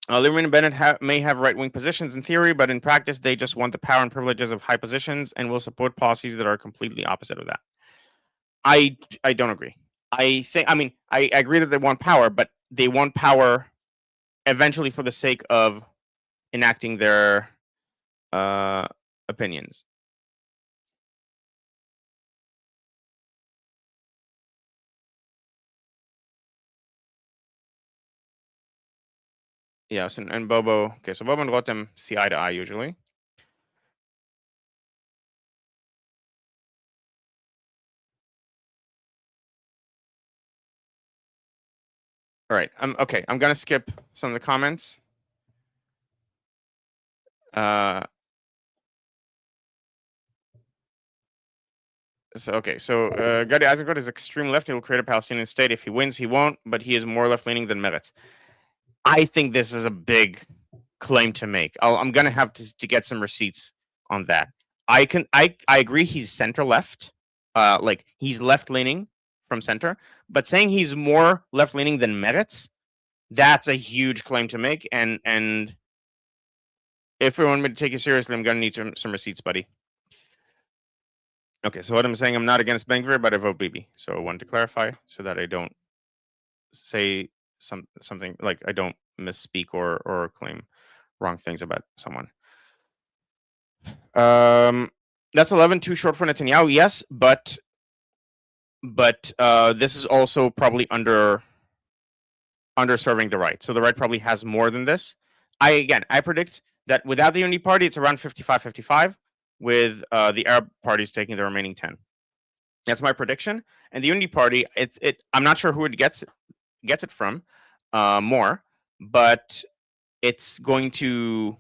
Lieberman and Bennett may have right-wing positions in theory, but in practice, they just want the power and privileges of high positions and will support policies that are completely opposite of that. I don't agree. I agree that they want power, but they want power eventually for the sake of enacting their opinions. Yes, and Bobo. Okay, so Bobo and Rotem see eye to eye usually. All right. Okay. I'm gonna skip some of the comments. So Gadi Eisenkot is extreme left. He will create a Palestinian state. If he wins, he won't. But he is more left leaning than Meretz. I think this is a big claim to make. I'm gonna have to get some receipts on that. I agree. He's center left. Like he's left leaning from center. But saying he's more left leaning than Meretz, that's a huge claim to make. And if you want me to take you seriously, I'm gonna need some receipts, buddy. Okay, so what I'm saying, I'm not against Ben-Gvir, but I vote Bibi. So I wanted to clarify so that I don't say something like I don't misspeak or claim wrong things about someone. That's 11 too short for Netanyahu, yes, but this is also probably underserving the right. So the right probably has more than this. I predict that without the Unity Party, it's around 55-55, with the Arab parties taking the remaining 10. That's my prediction. And the Unity Party, I'm not sure who it gets it from more, but it's going to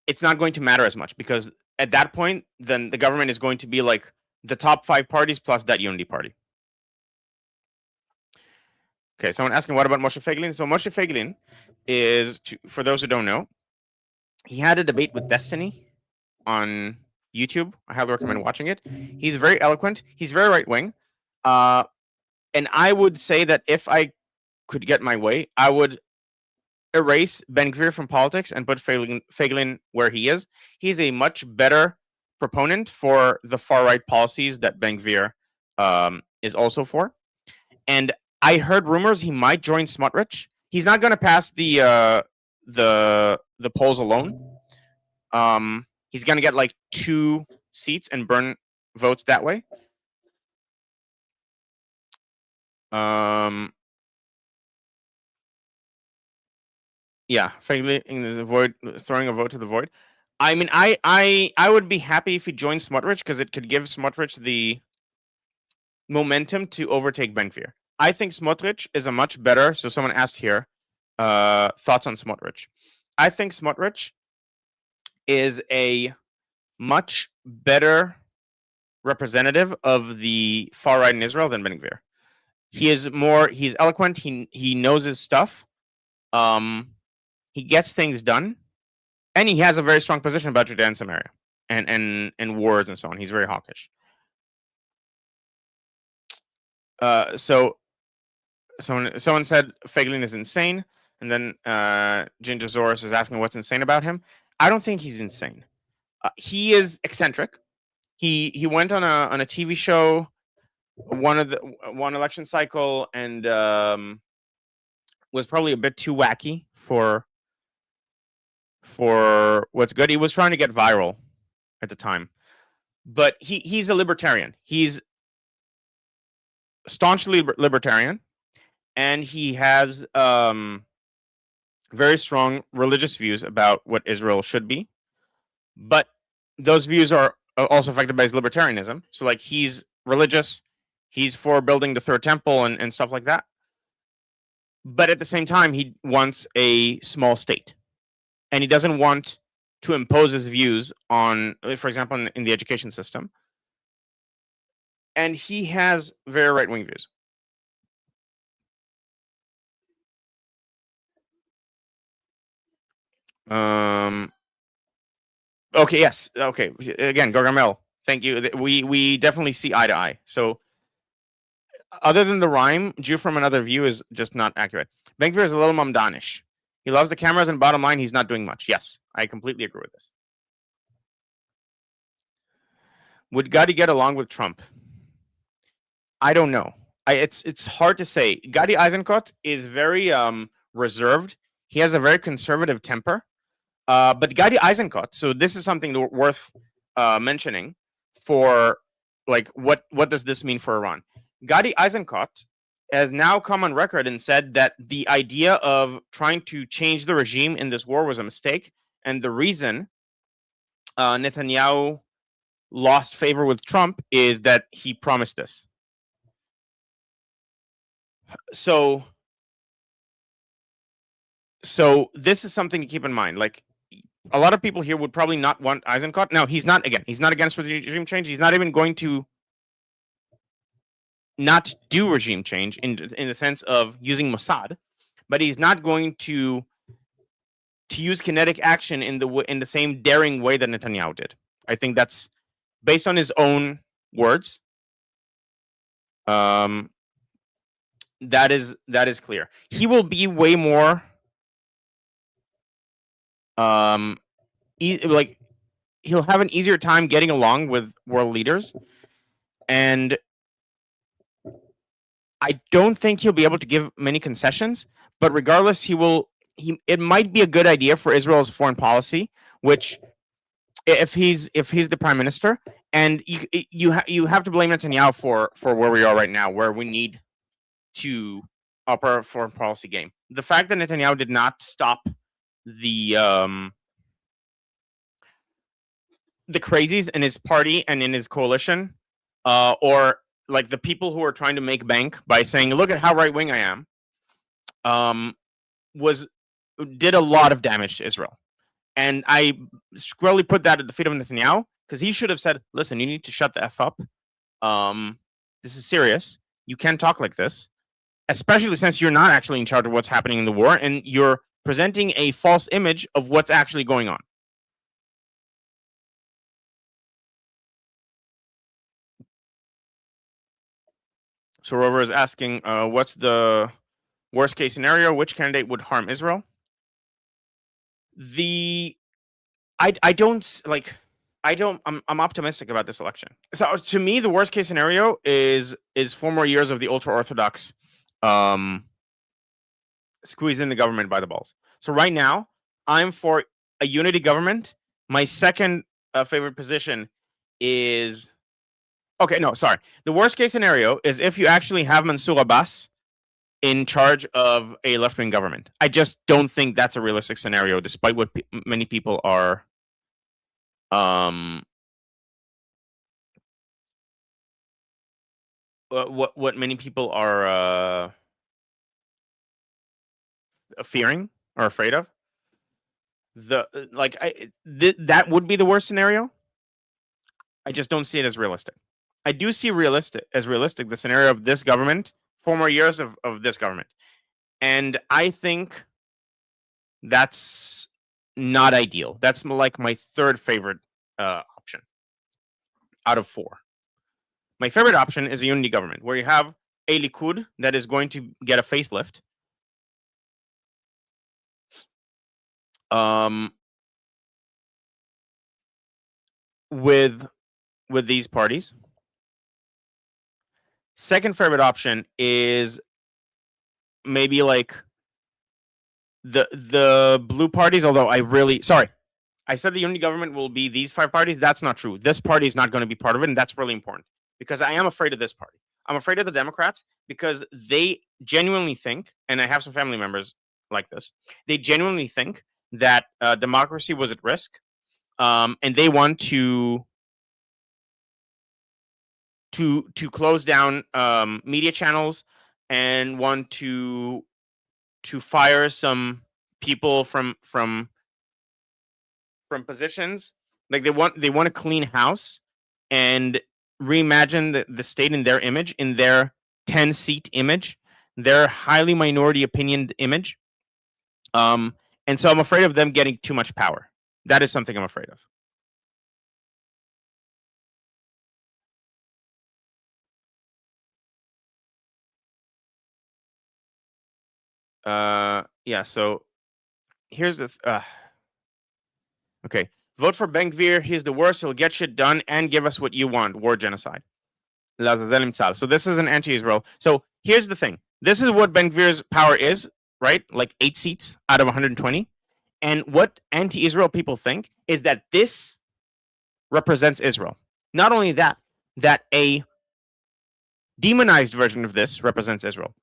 it's not going to matter as much, because at that point, then the government is going to be like the top 5 parties plus that Unity Party. Okay, someone asking, what about Moshe Feiglin? So Moshe Feiglin is, for those who don't know, he had a debate with Destiny on YouTube. I highly recommend watching it. He's very eloquent. He's very right wing. And I would say that if I could get my way, I would erase Ben-Gvir from politics and put Feiglin where he is. He's a much better proponent for the far-right policies that Ben-Gvir is also for. And I heard rumors he might join Smotrich. He's not going to pass the polls alone. He's going to get like 2 seats and burn votes that way. Yeah, Feiglin is throwing a vote to the void. I mean, I would be happy if he joined Smotrich because it could give Smotrich the momentum to overtake Ben-Gvir. I think Smotrich is a much better. So someone asked here, thoughts on Smotrich. I think Smotrich is a much better representative of the far right in Israel than Ben-Gvir. He's eloquent. He knows his stuff. He gets things done, and he has a very strong position about Judea and Samaria and wars and so on. He's very hawkish. So someone said Feiglin is insane, and then Gingersaurus is asking what's insane about him. I don't think he's insane. He is eccentric. He went on a TV show one election cycle and was probably a bit too wacky for what's good. He was trying to get viral at the time, but he's a libertarian. He's staunchly libertarian, and he has very strong religious views about what Israel should be. But those views are also affected by his libertarianism. So, like, he's religious, he's for building the third temple and stuff like that. But at the same time, he wants a small state, and he doesn't want to impose his views on, for example, in the education system. And he has very right-wing views. Okay, yes. Okay. Again, Gargamel, thank you. We definitely see eye to eye. So other than the rhyme, Jew from another view is just not accurate. Ben-Gvir is a little mumdanish. He loves the cameras, and bottom line, he's not doing much. Yes, I completely agree with this. Would Gadi get along with Trump? I don't know. It's hard to say. Gadi Eisenkot is very reserved. He has a very conservative temper. But Gadi Eisenkot, so this is something worth mentioning for, like, what does this mean for Iran? Gadi Eisenkot has now come on record and said that the idea of trying to change the regime in this war was a mistake, and the reason Netanyahu lost favor with Trump is that he promised this. So this is something to keep in mind. Like, a lot of people here would probably not want Eisenkot. Now, he's not against regime change. He's not even going to not do regime change in the sense of using Mossad, but he's not going to use kinetic action in the same daring way that Netanyahu did. I think that's based on his own words. That is clear. He will be way more like, he'll have an easier time getting along with world leaders, and I don't think he'll be able to give many concessions. But regardless, it might be a good idea for Israel's foreign policy, which, if he's the prime minister, and you have to blame Netanyahu for where we are right now, where we need to up our foreign policy game. The fact that Netanyahu did not stop the crazies in his party and in his coalition, or like the people who are trying to make bank by saying, "Look at how right wing I am," did a lot of damage to Israel. And I squarely put that at the feet of Netanyahu, because he should have said, "Listen, you need to shut the F up. This is serious. You can't talk like this, especially since you're not actually in charge of what's happening in the war, and you're presenting a false image of what's actually going on." So Rover is asking, what's the worst case scenario? Which candidate would harm Israel? I'm optimistic about this election. So to me, the worst case scenario is 4 more years of the ultra orthodox squeezing the government by the balls. So right now, I'm for a unity government. My second favorite position is, okay, no, sorry. The worst case scenario is if you actually have Mansour Abbas in charge of a left-wing government. I just don't think that's a realistic scenario, despite what many people are What many people are fearing or afraid of. That would be the worst scenario. I just don't see it as realistic. I do see realistic the scenario of this government, 4 more years of this government. And I think that's not ideal. That's like my third favorite option out of four. My favorite option is a unity government where you have a Likud that is going to get a facelift. With these parties. Second favorite option is maybe like the blue parties, although I said the unity government will be these five parties. That's not true. This party is not going to be part of it, and that's really important because I am afraid of this party. I'm afraid of the Democrats because they genuinely think, and I have some family members like this, they genuinely think that democracy was at risk, and they want to close down media channels and want to fire some people from positions. Like they want to clean house and reimagine the state in their image, in their 10-seat image, their highly minority opinioned image. And so I'm afraid of them getting too much power. That is something I'm afraid of. Yeah, so here's the okay. Vote for Ben-Gvir. He's the worst. He'll get shit done and give us what you want. War genocide. So this is an anti-Israel. So here's the thing. This is what Ben-Gvir's power is, right? Like 8 seats out of 120. And what anti-Israel people think is that this represents Israel. Not only that, that a demonized version of this represents Israel.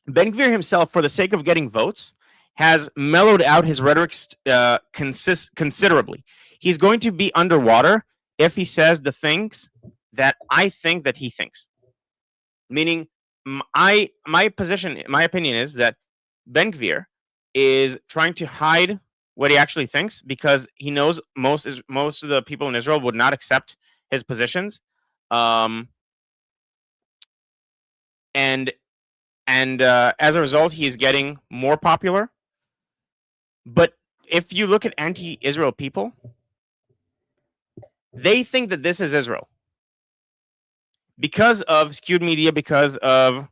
Ben-Gvir himself, for the sake of getting votes, has mellowed out his rhetoric considerably. He's going to be underwater if he says the things that I think that he thinks. Meaning, my opinion is that Ben-Gvir is trying to hide what he actually thinks because he knows most of the people in Israel would not accept his positions, and as a result, he's getting more popular. But if you look at anti-Israel people, they think that this is Israel because of skewed media, because of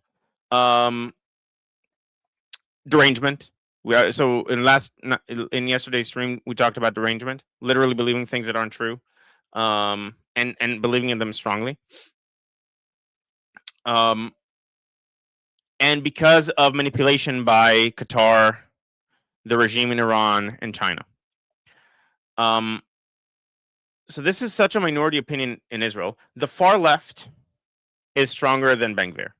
derangement. So in yesterday's stream, we talked about derangement, literally believing things that aren't true, and believing in them strongly. And because of manipulation by Qatar, the regime in Iran, and China. So this is such a minority opinion in Israel. The far left is stronger than Ben-Gvir.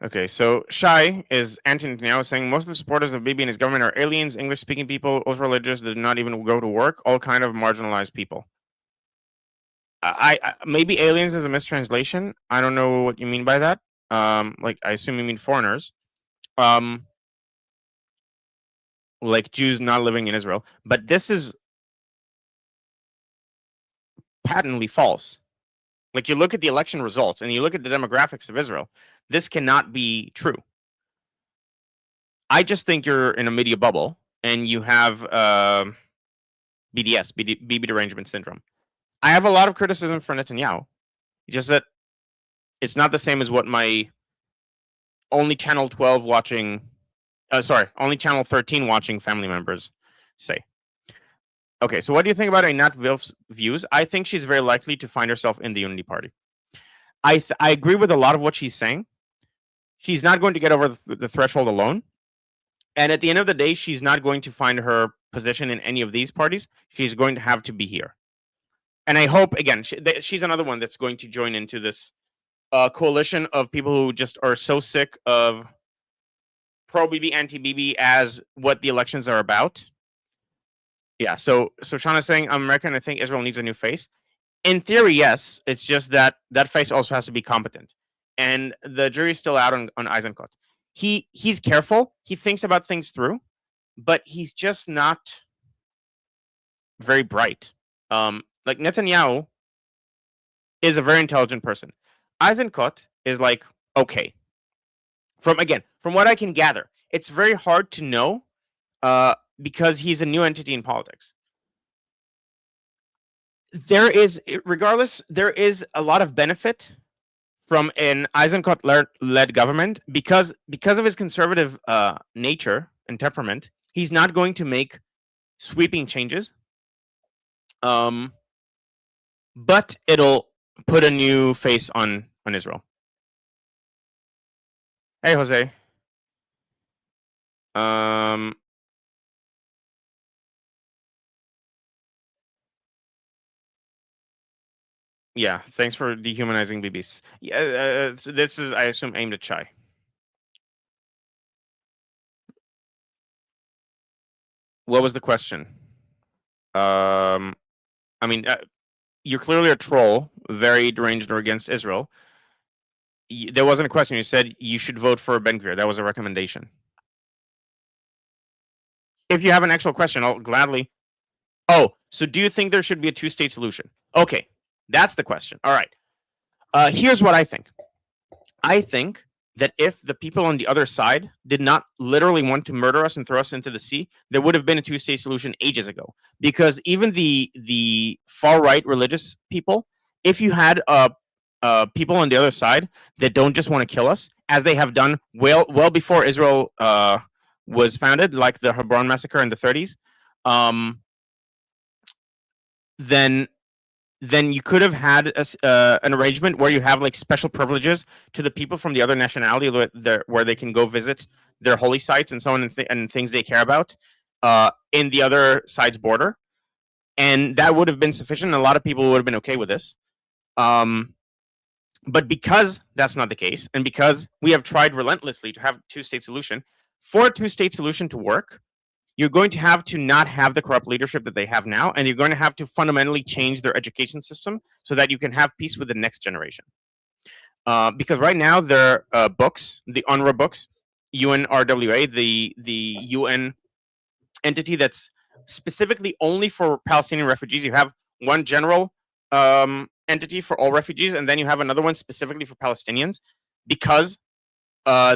Okay, so Shai is anti-Netanyahu saying most of the supporters of Bibi and his government are aliens, English-speaking people, ultra-religious that do not even go to work, all kind of marginalized people. I maybe aliens is a mistranslation. I don't know what you mean by that. Like I assume you mean foreigners. Like Jews not living in Israel. But this is patently false. Like you look at the election results and you look at the demographics of Israel, this cannot be true. I just think you're in a media bubble and you have BDS, Bibi derangement syndrome. I have a lot of criticism for Netanyahu. Just that it's not the same as what my only channel 12 watching, only channel 13 watching family members say. Okay, so what do you think about Einat Wilf's views? I think she's very likely to find herself in the Unity Party. I agree with a lot of what she's saying. She's not going to get over the threshold alone. And at the end of the day, she's not going to find her position in any of these parties. She's going to have to be here. And I hope, again, she's another one that's going to join into this coalition of people who just are so sick of pro Bibi, anti Bibi as what the elections are about. Yeah. So Shauna's saying, I'm American. I think Israel needs a new face. In theory, yes. It's just that that face also has to be competent, and the jury's still out on Eisenkot. He's careful. He thinks about things through, but he's just not very bright. Like Netanyahu is a very intelligent person. Eisenkot is like okay. From what I can gather, it's very hard to know because he's a new entity in politics. There is, regardless, there is a lot of benefit from an Eisenkot-led government because of his conservative nature and temperament. He's not going to make sweeping changes, but it'll put a new face on Israel. Hey, Jose. Yeah, thanks for dehumanizing BBs. Yeah, so this is, I assume, aimed at Chai. What was the question? I mean, you're clearly a troll, very deranged or against Israel. There wasn't a question. You said you should vote for Ben Gvir. That was a recommendation. If you have an actual question, I'll gladly. Oh, so do you think there should be a two-state solution? Okay, that's the question. All right. Here's what I think. I think that if the people on the other side did not literally want to murder us and throw us into the sea, there would have been a two-state solution ages ago. Because even the far-right religious people, if you had people on the other side that don't just want to kill us, as they have done well before Israel was founded, like the Hebron massacre in the 30s, then you could have had an arrangement where you have like special privileges to the people from the other nationality where they can go visit their holy sites and so on and things they care about in the other side's border. And that would have been sufficient. A lot of people would have been okay with this. But because that's not the case, and because we have tried relentlessly to have a two-state solution, for a two-state solution to work, you're going to have to not have the corrupt leadership that they have now, and you're going to have to fundamentally change their education system so that you can have peace with the next generation. Because right now, their books, the UNRWA books, UNRWA, the UN entity that's specifically only for Palestinian refugees, you have one general entity for all refugees, and then you have another one specifically for Palestinians, because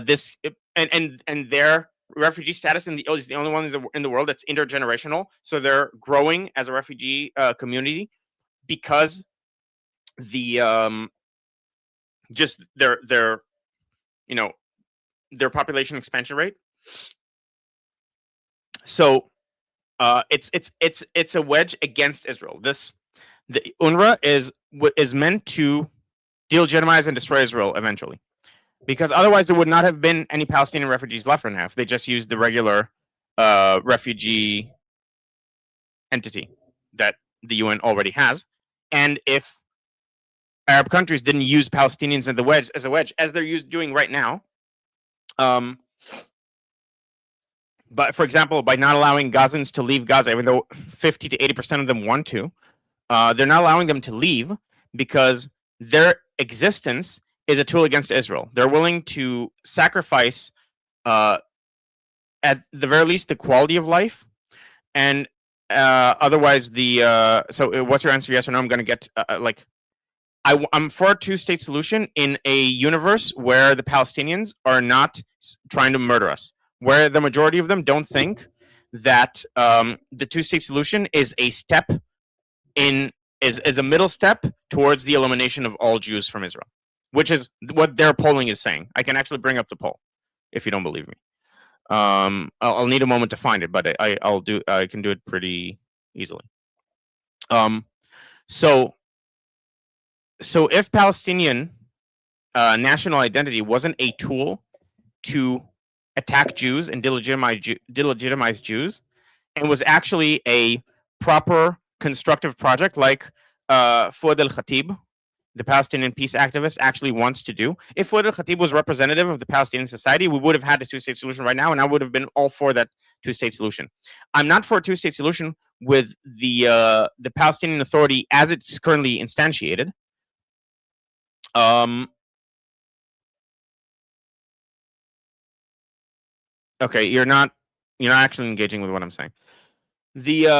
this and their refugee status is the only one in the world that's intergenerational. So they're growing as a refugee community because the just their their population expansion rate. So it's a wedge against Israel. The UNRWA is meant to delegitimize and destroy Israel eventually, because otherwise there would not have been any Palestinian refugees left right now if they just used the regular refugee entity that the UN already has, and if Arab countries didn't use Palestinians as a wedge as they're doing right now. But for example, by not allowing Gazans to leave Gaza, even though 50 to 80% of them want to, they're not allowing them to leave because their existence is a tool against Israel. They're willing to sacrifice, at the very least, the quality of life, and otherwise the. So, what's your answer? Yes or no? I'm going to get I'm for a two-state solution in a universe where the Palestinians are not trying to murder us, where the majority of them don't think that the two-state solution is a step is a middle step towards the elimination of all Jews from Israel, which is what their polling is saying. I can actually bring up the poll if you don't believe me. I'll need a moment to find it, but I can do it pretty easily. So if Palestinian national identity wasn't a tool to attack Jews and delegitimize Jews, and was actually a proper constructive project like Fouad al-Khatib, the Palestinian peace activist, actually wants to do. If Fouad al-Khatib was representative of the Palestinian society, we would have had a two-state solution right now, and I would have been all for that two-state solution. I'm not for a two-state solution with the Palestinian Authority as it's currently instantiated. Okay, you're not actually engaging with what I'm saying. There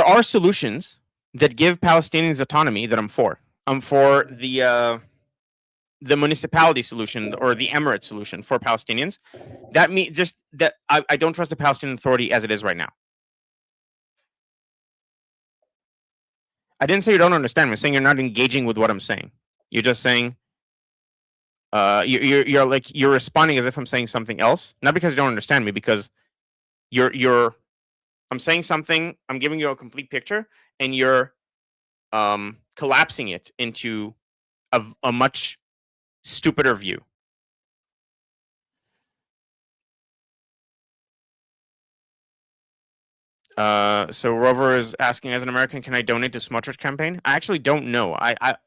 are solutions that give Palestinians autonomy that I'm for. I'm for the municipality solution or the emirate solution for Palestinians. That means just that I don't trust the Palestinian Authority as it is right now. I didn't say you don't understand me. I'm saying you're not engaging with what I'm saying. You're just saying you're responding as if I'm saying something else, not because you don't understand me, because I'm saying something, I'm giving you a complete picture, and you're collapsing it into a much stupider view. So Rover is asking, as an American, can I donate to Smotrich campaign? I actually don't know. I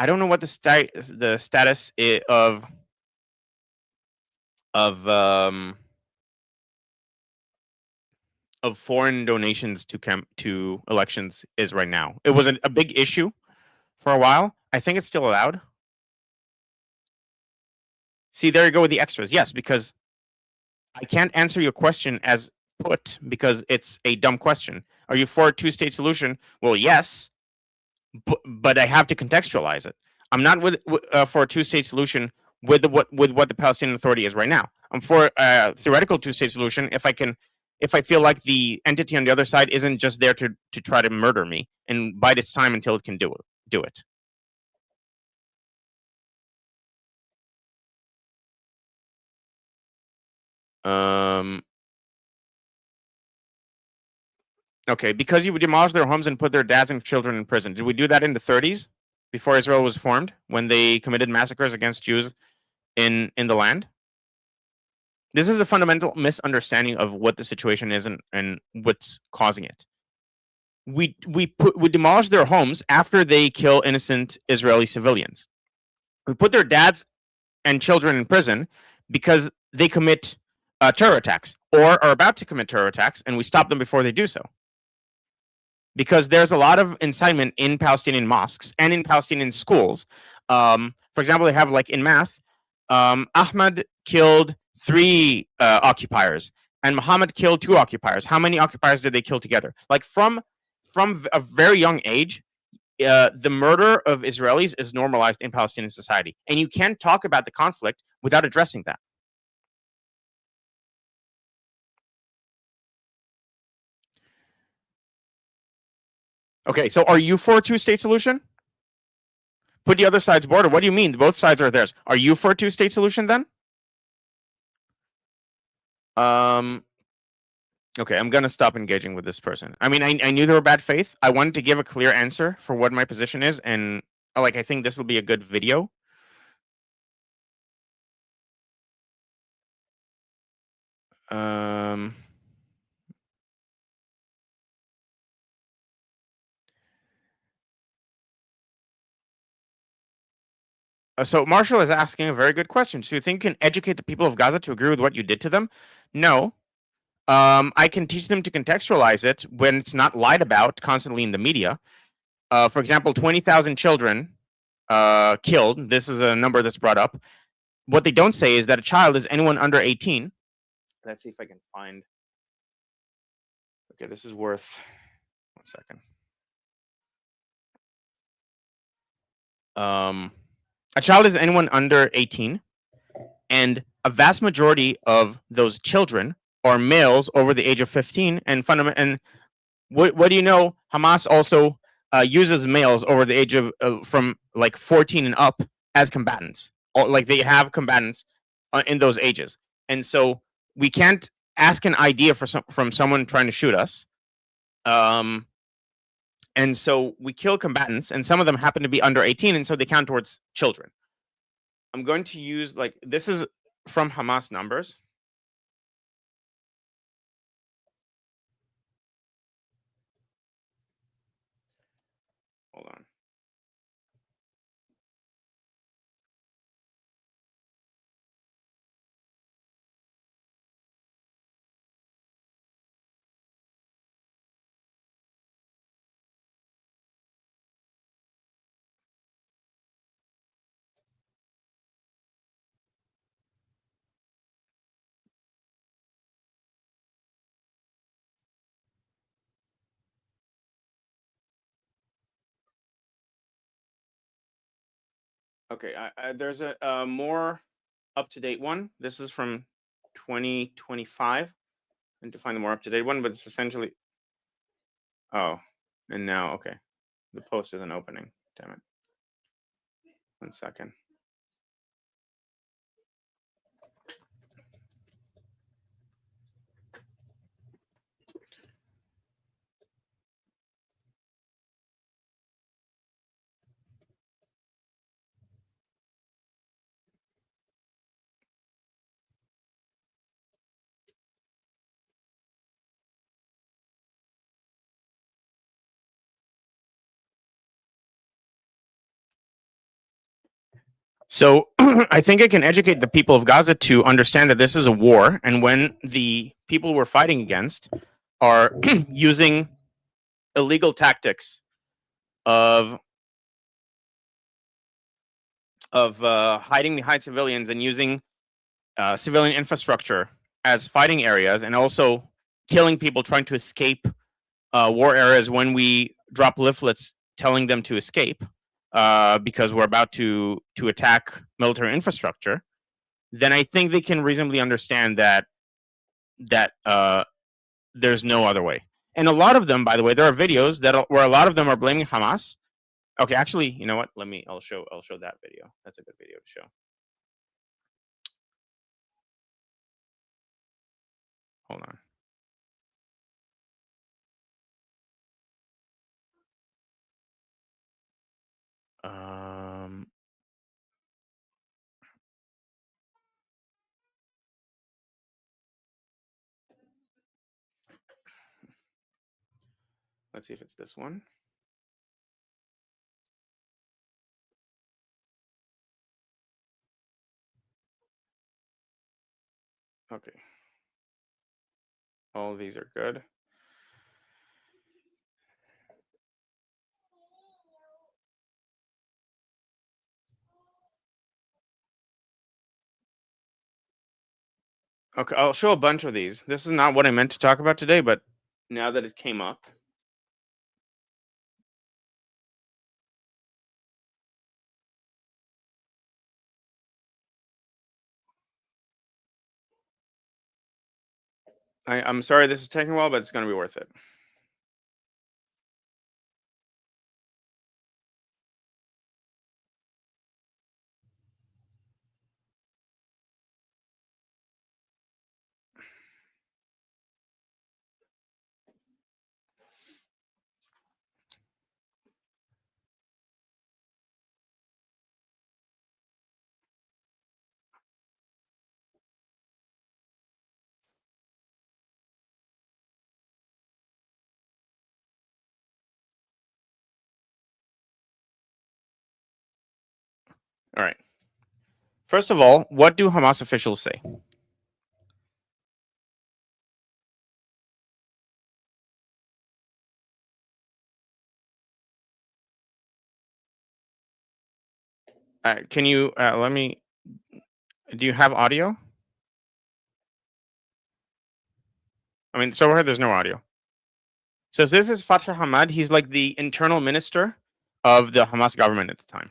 don't know what the status of foreign donations to elections is right now. It was a big issue for a while. I think it's still allowed. See, there you go with the extras. Yes, because I can't answer your question as put because it's a dumb question. Are you for a two-state solution? Well, yes, but I have to contextualize it. I'm not for a two-state solution with what the Palestinian Authority is right now. I'm for a theoretical two-state solution if I feel like the entity on the other side isn't just there to try to murder me and bide its time until it can do it. Okay, because you would demolish their homes and put their dads and children in prison. Did we do that in the 30s, before Israel was formed, when they committed massacres against Jews in the land? This is a fundamental misunderstanding of what the situation is and what's causing it. We demolish their homes after they kill innocent Israeli civilians. We put their dads and children in prison because they commit terror attacks or are about to commit terror attacks, and we stop them before they do so. Because there's a lot of incitement in Palestinian mosques and in Palestinian schools. For example, they have, like, in math, Ahmad killed 3 occupiers and Muhammad killed 2 occupiers. How many occupiers did they kill together? Like, from a very young age, the murder of Israelis is normalized in Palestinian society. And you can't talk about the conflict without addressing that. Okay, so are you for a two-state solution? Put the other side's border. What do you mean? Both sides are theirs. Are you for a two-state solution then? Okay, I'm gonna stop engaging with this person. I mean, I knew they were bad faith. I wanted to give a clear answer for what my position is, and I think this will be a good video. So Marshall is asking a very good question. Do you think you can educate the people of Gaza to agree with what you did to them? No. I can teach them to contextualize it when it's not lied about constantly in the media. For example, 20,000 children killed. This is a number that's brought up. What they don't say is that a child is anyone under 18. Let's see if I can find. Okay, this is worth 1 second. A child is anyone under 18, and a vast majority of those children are males over the age of 15. And what do you know? Hamas also uses males over the age of from like 14 and up as combatants. Like, they have combatants in those ages, and so we can't ask an idea from someone trying to shoot us. And so we kill combatants, and some of them happen to be under 18, and so they count towards children. I'm going to use like this is from Hamas numbers. Hold on. Okay, there's a more up-to-date one. This is from 2025. And to find the more up-to-date one, but it's essentially oh, and now okay, the post isn't opening. Damn it! 1 second. So I think I can educate the people of Gaza to understand that this is a war, and when the people we're fighting against are using illegal tactics of hiding behind civilians and using civilian infrastructure as fighting areas, and also killing people trying to escape war areas when we drop leaflets telling them to escape because we're about to attack military infrastructure, then I think they can reasonably understand that there's no other way. And a lot of them, by the way, there are videos where a lot of them are blaming Hamas. Okay, actually, you know what? I'll show that video. That's a good video to show. Hold on. Um, let's see if it's this one. Okay. All of these are good. Okay, I'll show a bunch of these. This is not what I meant to talk about today, but now that it came up, I'm sorry this is taking a while, but it's going to be worth it. All right. First of all, what do Hamas officials say? Can you let me? Do you have audio? I mean, so far there's no audio. So this is Fatah Hamad. He's like the internal minister of the Hamas government at the time.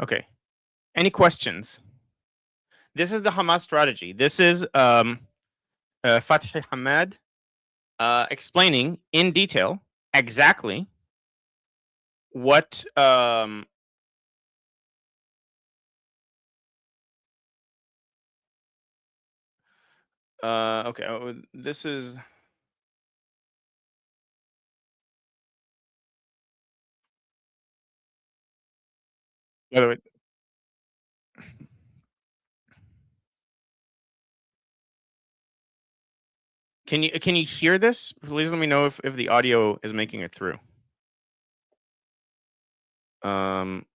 Okay. Any questions? This is the Hamas strategy. This is Fathi Hamad explaining in detail exactly what okay, this is by the way. Can you hear this? Please let me know if the audio is making it through. Um,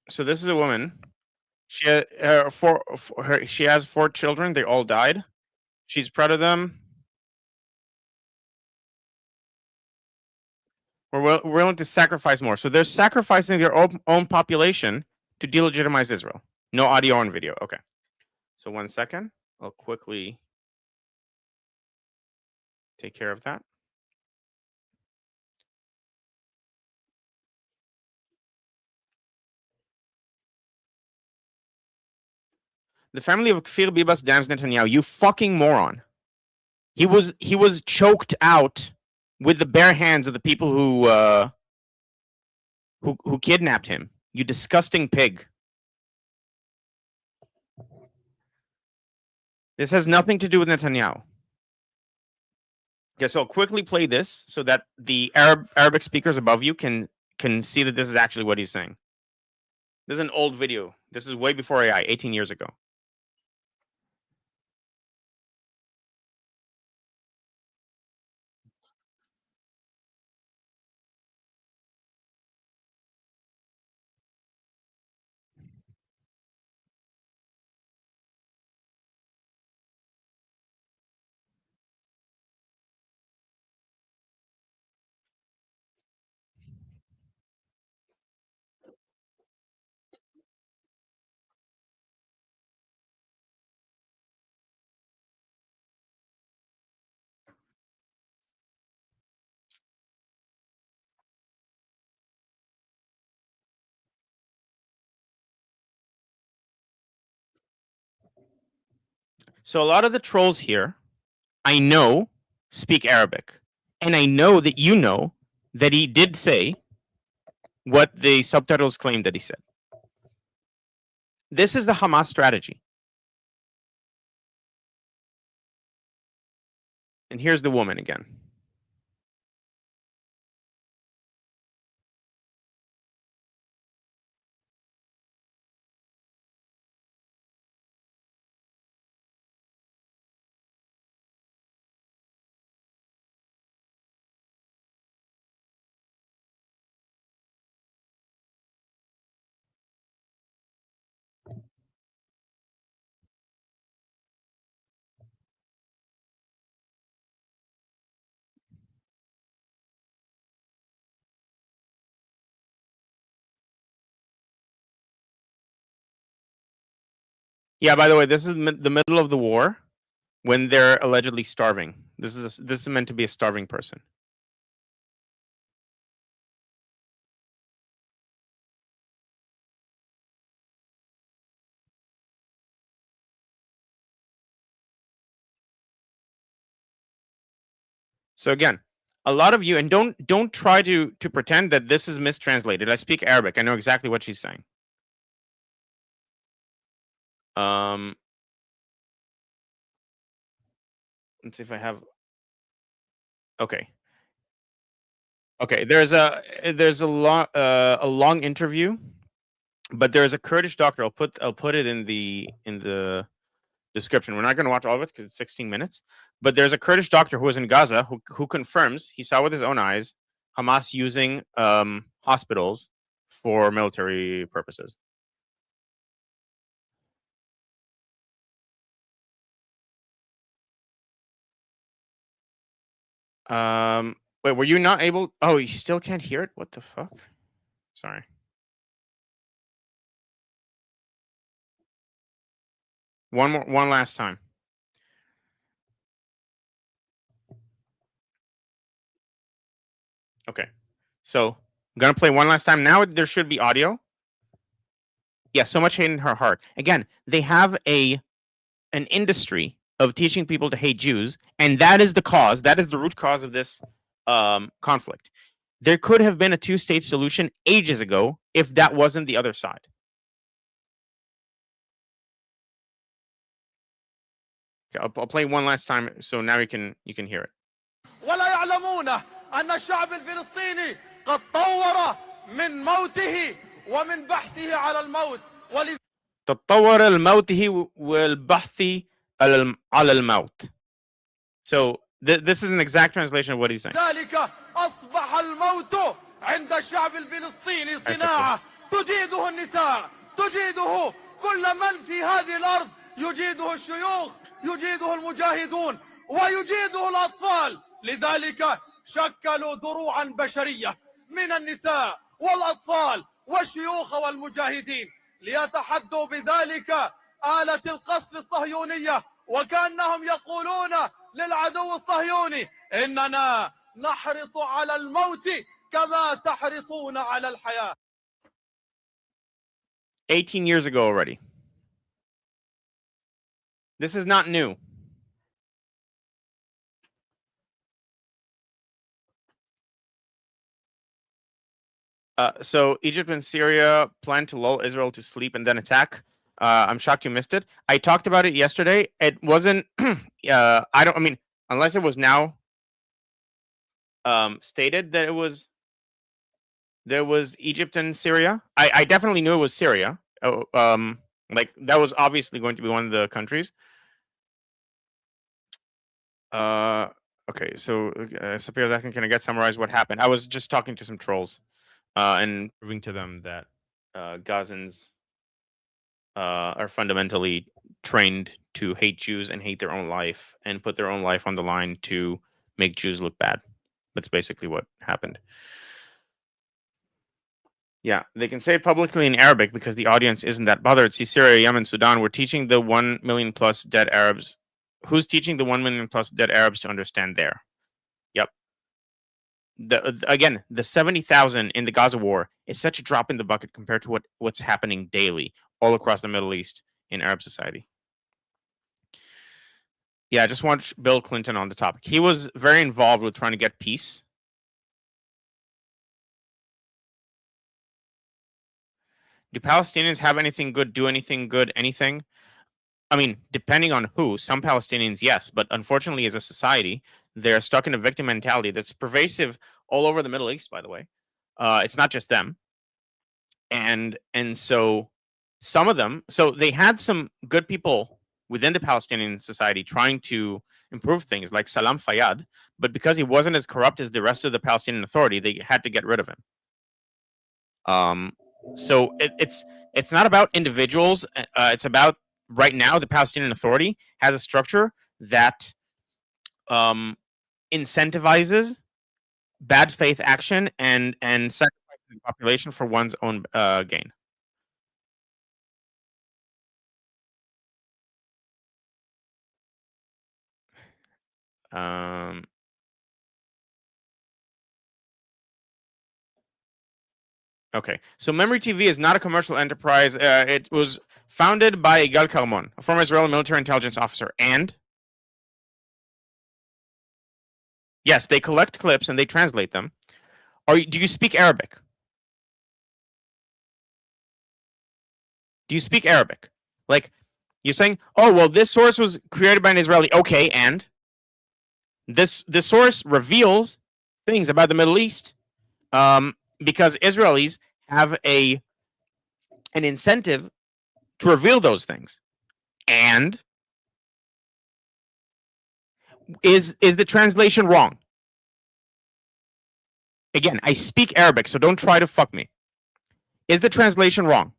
so this is a woman. She had she has 4 children. They all died. She's proud of them. We're willing to sacrifice more. So they're sacrificing their own population to delegitimize Israel. No audio and video. Okay. So 1 second. I'll quickly take care of that. The family of Kfir Bibas damns Netanyahu. You fucking moron. He was choked out with the bare hands of the people who kidnapped him. You disgusting pig. This has nothing to do with Netanyahu. Okay, so I'll quickly play this so that the Arabic speakers above you can see that this is actually what he's saying. This is an old video. This is way before AI, 18 years ago. So a lot of the trolls here, I know, speak Arabic. And I know that you know that he did say what the subtitles claimed that he said. This is the Hamas strategy. And here's the woman again. Yeah, by the way, this is the middle of the war when they're allegedly starving. This is meant to be a starving person. So again, a lot of you, and don't try to pretend that this is mistranslated. I speak Arabic. I know exactly what she's saying. Um, let's see if I have. Okay, okay. There's a long interview, but there's a Kurdish doctor. I'll put it in the description. We're not going to watch all of it because it's 16 minutes. But there's a Kurdish doctor who was in Gaza who confirms he saw with his own eyes Hamas using hospitals for military purposes. Wait, were you not able? Oh, you still can't hear it? What the fuck? Sorry. One last time. Okay. So I'm gonna play one last time. Now there should be audio. Yeah, so much hate in her heart. Again, they have an industry of teaching people to hate Jews, and that is the cause. That is the root cause of this conflict. There could have been a two-state solution ages ago if that wasn't the other side. Okay, I'll play one last time, so now you can hear it. ولا يعلمون أن الشعب الفلسطيني قد طور من موته ومن بحثه على الموت تطور لموته والبحث على الموت. So this is an exact translation of what he's saying. ذلك أصبح الموت عند الشعب الفلسطيني صناعة تجيده النساء تجيده كل من في هذه الأرض يجيده الشيوخ يجيده المجاهدون ويجيده الأطفال لذلك شكلوا دروعا بشرية من النساء والأطفال والشيوخ والمجاهدين ليتحدوا بذلك آلة القصف الصهيونية وكأنهم يقولون للعدو الصهيوني إننا نحرص على الموت كما تحرصون على الحياة. 18 years ago already. This is not new. So Egypt and Syria plan to lull Israel to sleep and then attack. I'm shocked you missed it. I talked about it yesterday. It wasn't. I mean, unless it was now stated that there was Egypt and Syria. I definitely knew it was Syria. Like that was obviously going to be one of the countries. Okay, so Sapir Zakin, can I get summarize what happened? I was just talking to some trolls and proving to them that Gazans are fundamentally trained to hate Jews and hate their own life and put their own life on the line to make Jews look bad. That's basically what happened. Yeah, they can say it publicly in Arabic because the audience isn't that bothered. See, Syria, Yemen, Sudan, we're teaching the 1 million plus dead Arabs. Who's teaching the 1 million plus dead Arabs to understand there? Yep. Again, the 70,000 in the Gaza war is such a drop in the bucket compared to what's happening daily all across the Middle East in Arab society. Yeah, I just want Bill Clinton on the topic. He was very involved with trying to get peace. Do Palestinians have anything good, do anything good, anything? I mean, depending on who, some Palestinians, yes, but unfortunately, as a society, they're stuck in a victim mentality that's pervasive all over the Middle East, by the way. It's not just them. And so some of them, so they had some good people within the Palestinian society trying to improve things, like Salam Fayyad, but because he wasn't as corrupt as the rest of the Palestinian Authority, they had to get rid of him. So it's not about individuals. It's about right now the Palestinian Authority has a structure that incentivizes bad faith action and sacrificing the population for one's own gain. Okay, so Memory TV is not a commercial enterprise. It was founded by Gal Karmon, a former Israeli military intelligence officer, and yes, they collect clips and they translate them. Do you speak Arabic? Do you speak Arabic? Like, you're saying, oh, well, this source was created by an Israeli. Okay, and this source reveals things about the Middle East because Israelis have an incentive to reveal those things. And is the translation wrong? Again, I speak Arabic, so don't try to fuck me. Is the translation wrong?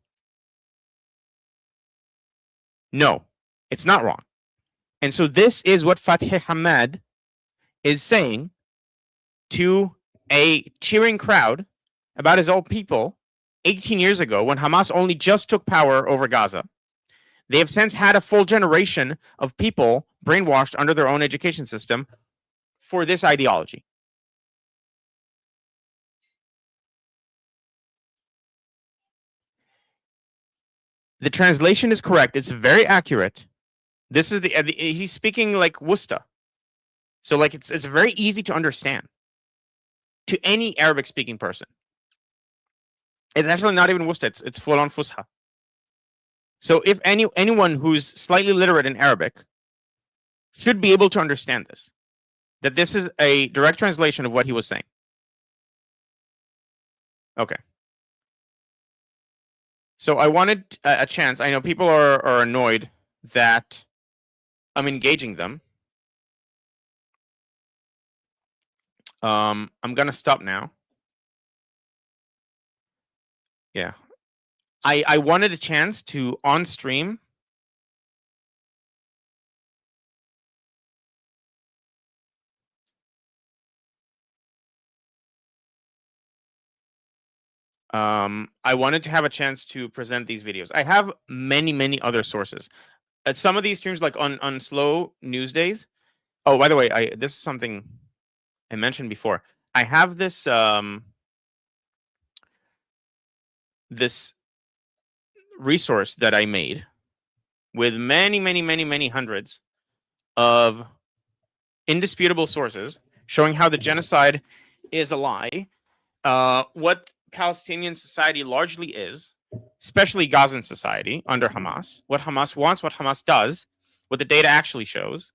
No, it's not wrong. And so this is what Fatih Hamad is saying to a cheering crowd about his old people 18 years ago when Hamas only just took power over Gaza. They have since had a full generation of people brainwashed under their own education system for this ideology. The translation is correct. It's very accurate. This is he's speaking like Wusta. So like it's very easy to understand to any Arabic speaking person. It's actually not even Wusta, it's full on Fusha. So if anyone who's slightly literate in Arabic should be able to understand this, that this is a direct translation of what he was saying. Okay. So I wanted a chance. I know people are annoyed that I'm engaging them. I'm gonna stop now. Yeah. I wanted a chance to on stream I wanted to have a chance to present these videos. I have many other sources. At some of these streams, like on slow news days. Oh, by the way, this is something I mentioned before. I have this this resource that I made with many hundreds of indisputable sources showing how the genocide is a lie. What Palestinian society largely is, especially Gazan society under Hamas, what Hamas wants, what Hamas does, what the data actually shows.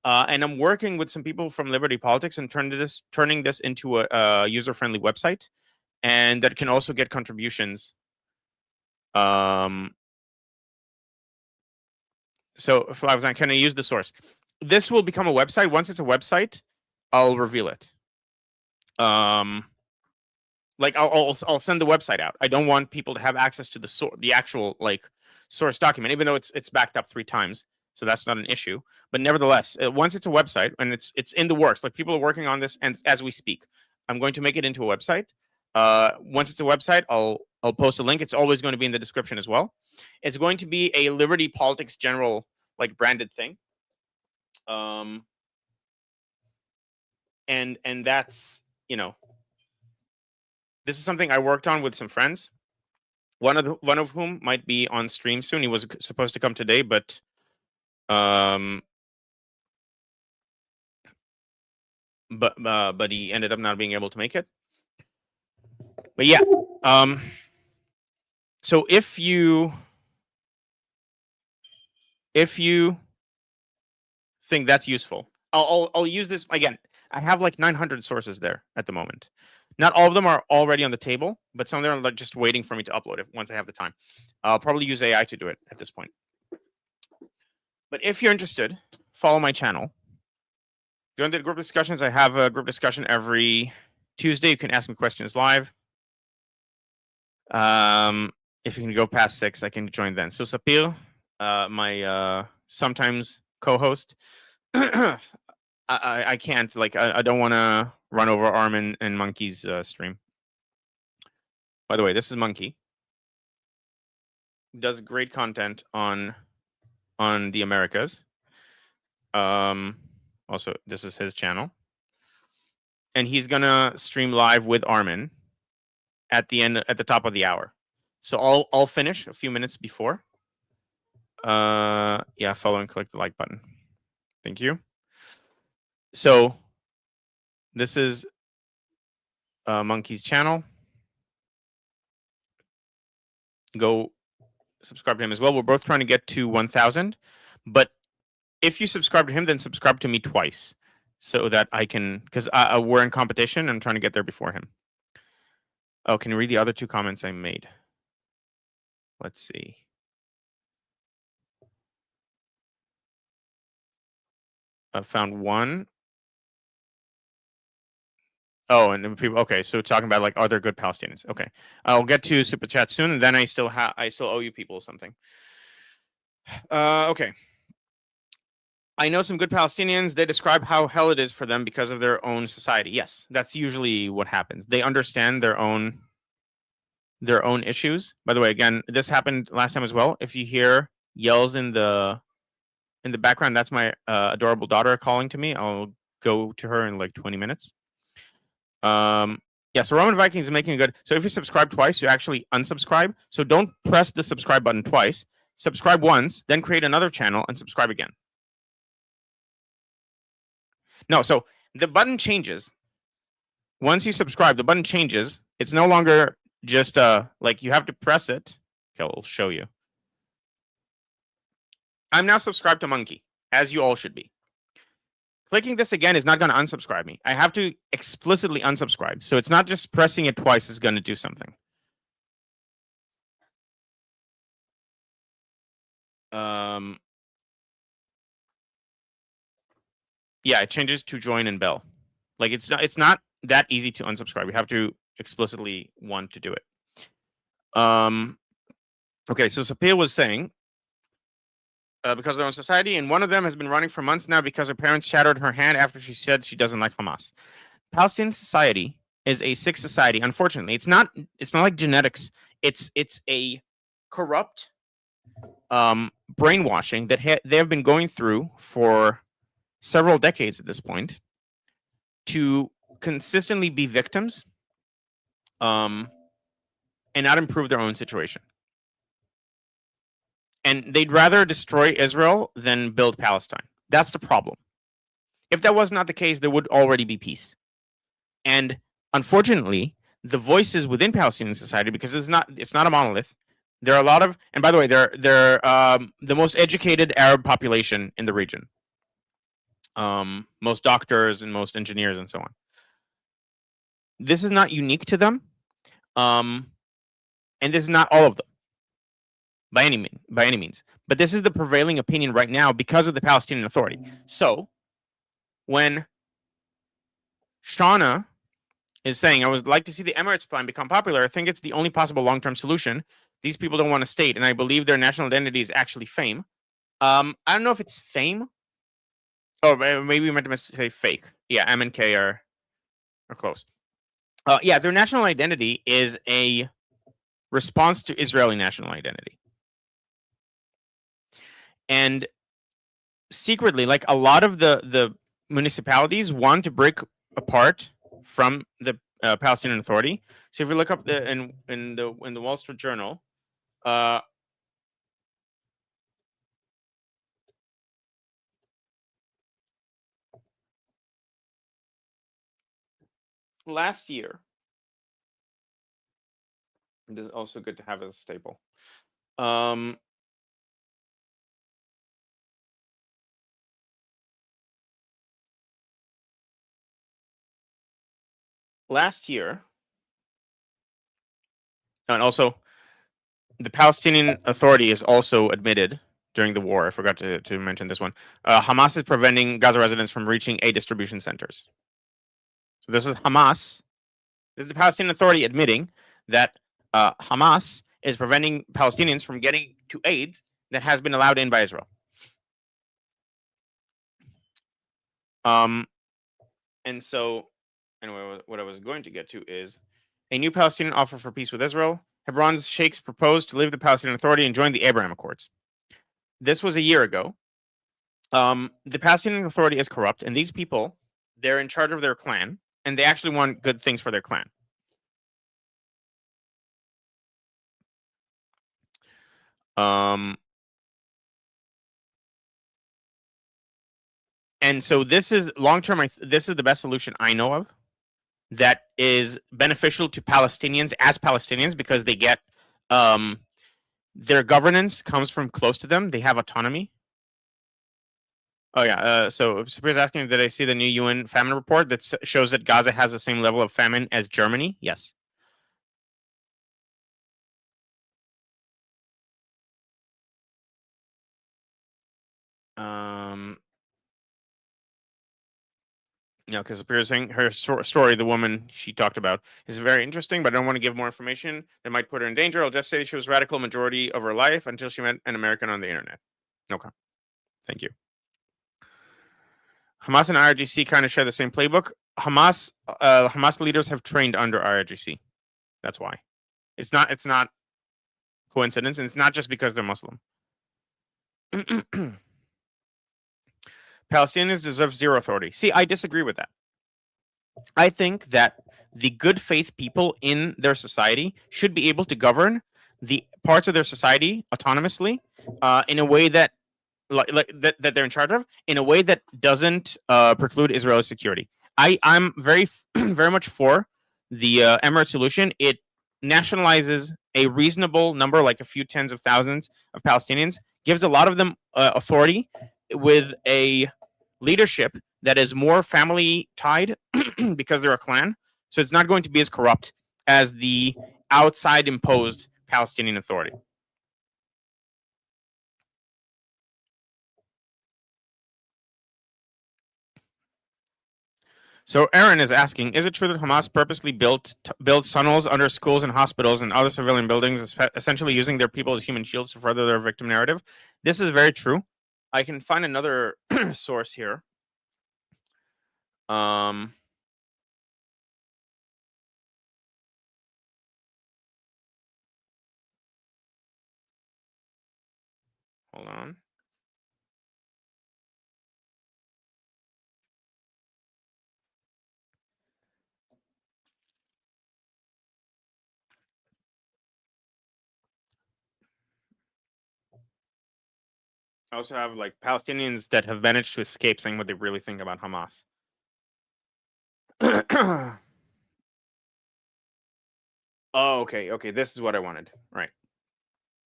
And I'm working with some people from Liberty Politics and turning this into a user-friendly website, and that can also get contributions. So Flavzan, can I use the source? This will become a website. Once it's a website, I'll reveal it. Like I'll send the website out. I don't want people to have access to the actual like source document, even though it's backed up 3 times. So that's not an issue. But nevertheless, once it's a website and it's in the works, like people are working on this, and as we speak, I'm going to make it into a website. Once it's a website, I'll post a link. It's always going to be in the description as well. It's going to be a Liberty Politics General like branded thing. And that's, you know, this is something I worked on with some friends. One of whom might be on stream soon. He was supposed to come today, but he ended up not being able to make it. But yeah, so if you think that's useful, I'll use this again. I have like 900 sources there at the moment. Not all of them are already on the table, but some of them are like just waiting for me to upload it once I have the time. I'll probably use AI to do it at this point. But if you're interested, follow my channel. If you want to do group discussions, I have a group discussion every Tuesday. You can ask me questions live. If you can go past 6, I can join then. So Sapir, my sometimes co-host, I can't, like, I don't want to run over Armin and Monkey's stream. By the way, this is Monkey. Does great content on the Americas. Also, this is his channel. And he's gonna stream live with Armin at the top of the hour. So I'll finish a few minutes before. Yeah, follow and click the like button. Thank you. So this is Monkey's channel. Go subscribe to him as well. We're both trying to get to 1,000, but if you subscribe to him, then subscribe to me twice so that I can, because we're in competition. I'm trying to get there before him. Oh, can you read the other 2 comments I made? Let's see. I found one. Oh, and then people. Okay, so talking about like, are there good Palestinians? Okay, I'll get to super chat soon, and then I still owe you people something. Okay. I know some good Palestinians. They describe how hell it is for them because of their own society. Yes, that's usually what happens. They understand their own issues. By the way, again, this happened last time as well. If you hear yells in the background, that's my adorable daughter calling to me. I'll go to her in like 20 minutes. Yeah, so Roman Vikings is making a good. So if you subscribe twice, you actually unsubscribe. So don't press the subscribe button twice. subscribe once, then create another channel and subscribe again. No, so the button changes. Once you subscribe, the button changes. It's no longer just like you have to press it. Okay, I'll show you. I'm now subscribed to Monkey, as you all should be. Clicking this again is not going to unsubscribe me. I have to explicitly unsubscribe. So it's not just pressing it twice is going to do something. Yeah, it changes to join and bell. Like it's not that easy to unsubscribe. You have to explicitly want to do it. Okay, so Sapir was saying because of their own society, and one of them has been running for months now because her parents shattered her hand after she said she doesn't like Hamas. Palestinian society is a sick society. Unfortunately, it's not like genetics. It's a corrupt brainwashing that they have been going through for several decades at this point to consistently be victims and not improve their own situation. And they'd rather destroy Israel than build Palestine. That's the problem. If that was not the case, there would already be peace. And unfortunately, the voices within Palestinian society, because it's not a monolith. There are a lot of, and by the way, they're the most educated Arab population in the region. Most doctors and most engineers and so on. This is not unique to them, and this is not all of them by any means. But this is the prevailing opinion right now because of the Palestinian Authority. So when Shauna is saying, I would like to see the Emirates plan become popular, I think it's the only possible long-term solution. These people don't want a state, and I believe their national identity is actually fame. I don't know if it's fame. Oh, maybe we meant to say fake. Yeah, M and K are close. Yeah, their national identity is a response to Israeli national identity. And secretly, like a lot of the municipalities want to break apart from the Palestinian Authority. So if you look up in the Wall Street Journal, last year, this is also good to have as a staple. Last year, and also the Palestinian Authority is also admitted during the war. I forgot to mention this one. Hamas is preventing Gaza residents from reaching aid distribution centers. So this is Hamas. This is the Palestinian Authority admitting that Hamas is preventing Palestinians from getting to aid that has been allowed in by Israel. And so, anyway, what I was going to get to is a new Palestinian offer for peace with Israel. Hebron's sheikhs proposed to leave the Palestinian Authority and join the Abraham Accords. This was a year ago. The Palestinian Authority is corrupt, and these people, they're in charge of their clan, and they actually want good things for their clan. And so this is long-term. This is the best solution I know of that is beneficial to Palestinians as Palestinians because they get their governance comes from close to them. They have autonomy. Oh yeah. So Sapir's asking, did I see the new UN famine report that shows that Gaza has the same level of famine as Germany? Yes. You know, because Sapir's saying her story, the woman she talked about, is very interesting, but I don't want to give more information that might put her in danger. I'll just say she was radical majority of her life until she met an American on the internet. Okay. Thank you. Hamas and IRGC kind of share the same playbook. Hamas leaders have trained under IRGC. That's why. It's not coincidence, and it's not just because they're Muslim. Palestinians deserve zero authority. See, I disagree with that. I think that the good faith people in their society should be able to govern the parts of their society autonomously in a way that that they're in charge of, in a way that doesn't preclude Israel's security. I'm very very much for the Emirate solution. It nationalizes a reasonable number, like a few tens of thousands of Palestinians, gives a lot of them authority with a leadership that is more family tied because they're a clan. So it's not going to be as corrupt as the outside imposed Palestinian Authority. So Aaron is asking, is it true that Hamas purposely builds tunnels under schools and hospitals and other civilian buildings, essentially using their people as human shields to further their victim narrative? This is very true. I can find another source here. Hold on. I also have like Palestinians that have managed to escape saying what they really think about Hamas. Oh, okay. This is what I wanted. Right.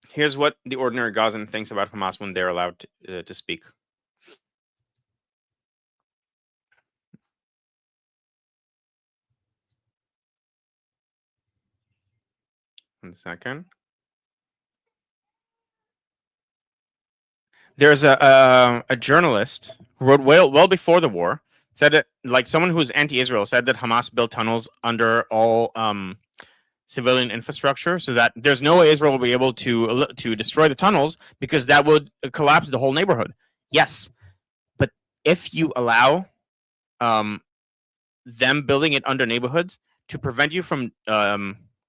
Here's what the ordinary Gazan thinks about Hamas when they're allowed to speak. 1 second. There's a journalist who wrote well before the war, said that, like, someone who's anti-Israel said that Hamas built tunnels under all civilian infrastructure, so that there's no way Israel will be able to destroy the tunnels because that would collapse the whole neighborhood. Yes, but if you allow them building it under neighborhoods to prevent you from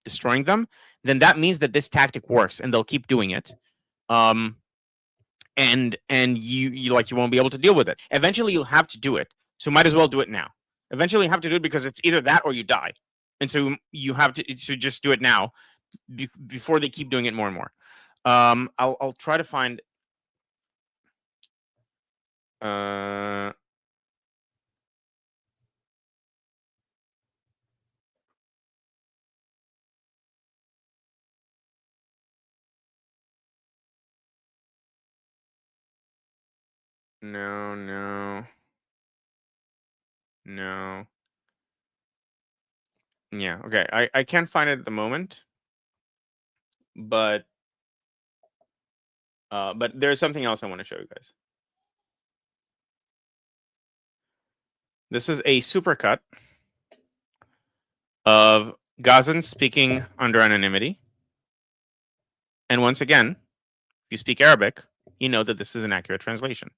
destroying them, then that means that this tactic works, and they'll keep doing it. And you won't be able to deal with it. Eventually, you'll have to do it. So might as well do it now. Eventually, you have to do it because it's either that or you die. And so you have to just do it now before they keep doing it more and more. I'll try to find. No. Yeah, okay. I can't find it at the moment, but there's something else I want to show you guys. This is a supercut of Gazans speaking under anonymity. And once again, if you speak Arabic, you know that this is an accurate translation.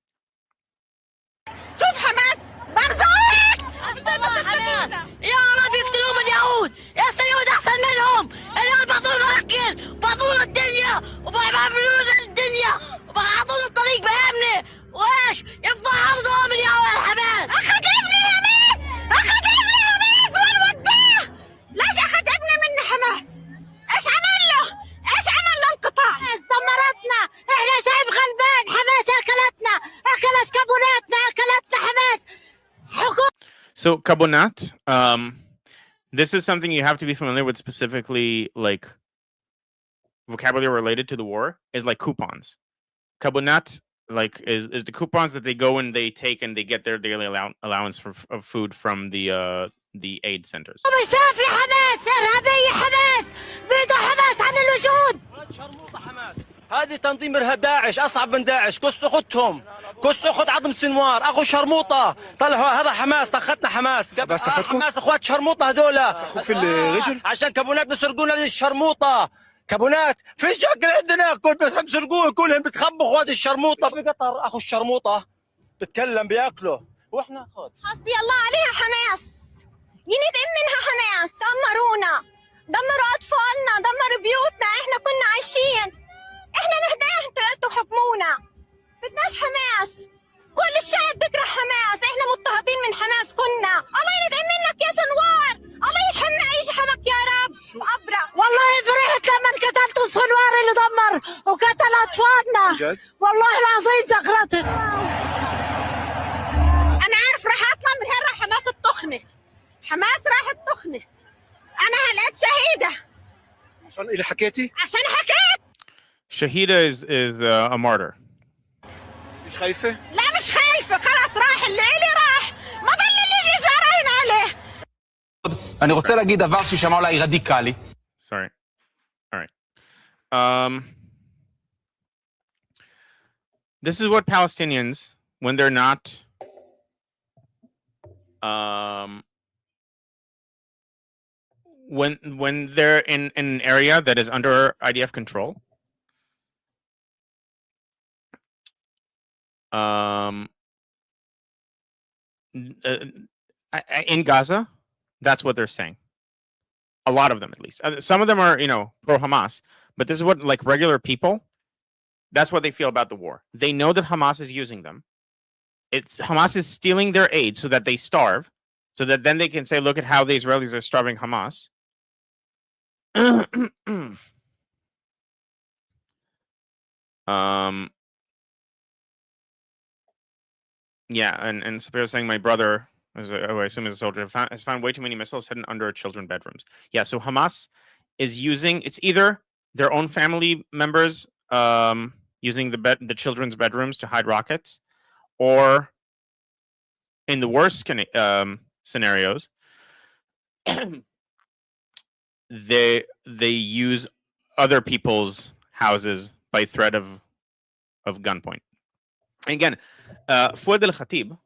شوف حماس مرزوق حماس يا رب يقتلوهم اليهود يا اليهود احسن منهم اليهود بعطونا اكل وبعطونا الدنيا وبيعملوا لنا الدنيا وبعطونا الطريق بامنه وايش يفضح ارضهم اليهود حماس اخذ ابني حماس اخذ ابني حماس وين وداه ليش اخذ ابني مني حماس ايش عمل له ايش عمل للقطاع دمرتنا احنا شعب غلبان حماس اكلتنا اكلت كابوناتنا اكلتنا حماس So Kabonat, this is something you have to be familiar with, specifically like vocabulary related to the war, is like coupons. Kabonat like is the coupons that they go and they take and they get their daily allowance of food from the aid centers. هذه تنظيم ارهاب داعش اصعب من داعش كسوا خدهم كسوا خد عظم سنوار اخو شرموطه طلعوا هذا حماس طختنا حماس حماس اخوات شرموطه هذول اخوك في الرجل عشان كابونات بيسرقونا للشرموطه كابونات في شكل عندنا كل بيسرقوه كلهم بتخبوا اخوات الشرموطه في قطر اخو الشرموطه بتكلم بياكلوا واحنا خد حسبي الله عليها حماس ينتقم منها حماس دمرونا دمروا اطفالنا دمروا بيوتنا احنا كنا عايشين احنا نهداه انتوا قلتوا حكمونا بدناش حماس كل الشعب بكره حماس احنا مضطهدين من حماس كنا الله ينتقم منك يا سنوار الله يشحمك يا رب ابرع والله فرحت لما انكتب قتلتوا السنوار اللي دمر وقتل اطفالنا. جد؟ والله العظيم ذكرت. انا عارف راح اطلع من هنا، راح حماس التخنه، حماس راح التخنه. انا هلقيت شهيده عشان اللي حكيتي؟ عشان حكيت. Shahida is a martyr. مش خايفة؟ لا مش خايفه، خلاص راح اللي راح، ما ضل اللي يجي جارين عليه. אני רוצה להגיד דבר שישמע אולי רדיקלי. Sorry. All right. This is what Palestinians, when they're not when they're in an area that is under IDF control, in Gaza, that's what they're saying. A lot of them, at least. Some of them are, pro Hamas, but this is what, like, regular people, that's what they feel about the war. They know that Hamas is using them. Hamas is stealing their aid so that they starve, so that then they can say, look at how the Israelis are starving Hamas. Yeah, and Sapir saying my brother, who I assume is a soldier, has found way too many missiles hidden under children's bedrooms. Yeah, so Hamas is using, it's either their own family members using the children's bedrooms to hide rockets, or in the worst scenarios, they use other people's houses by threat of gunpoint. And again, Fouad al-Khatib,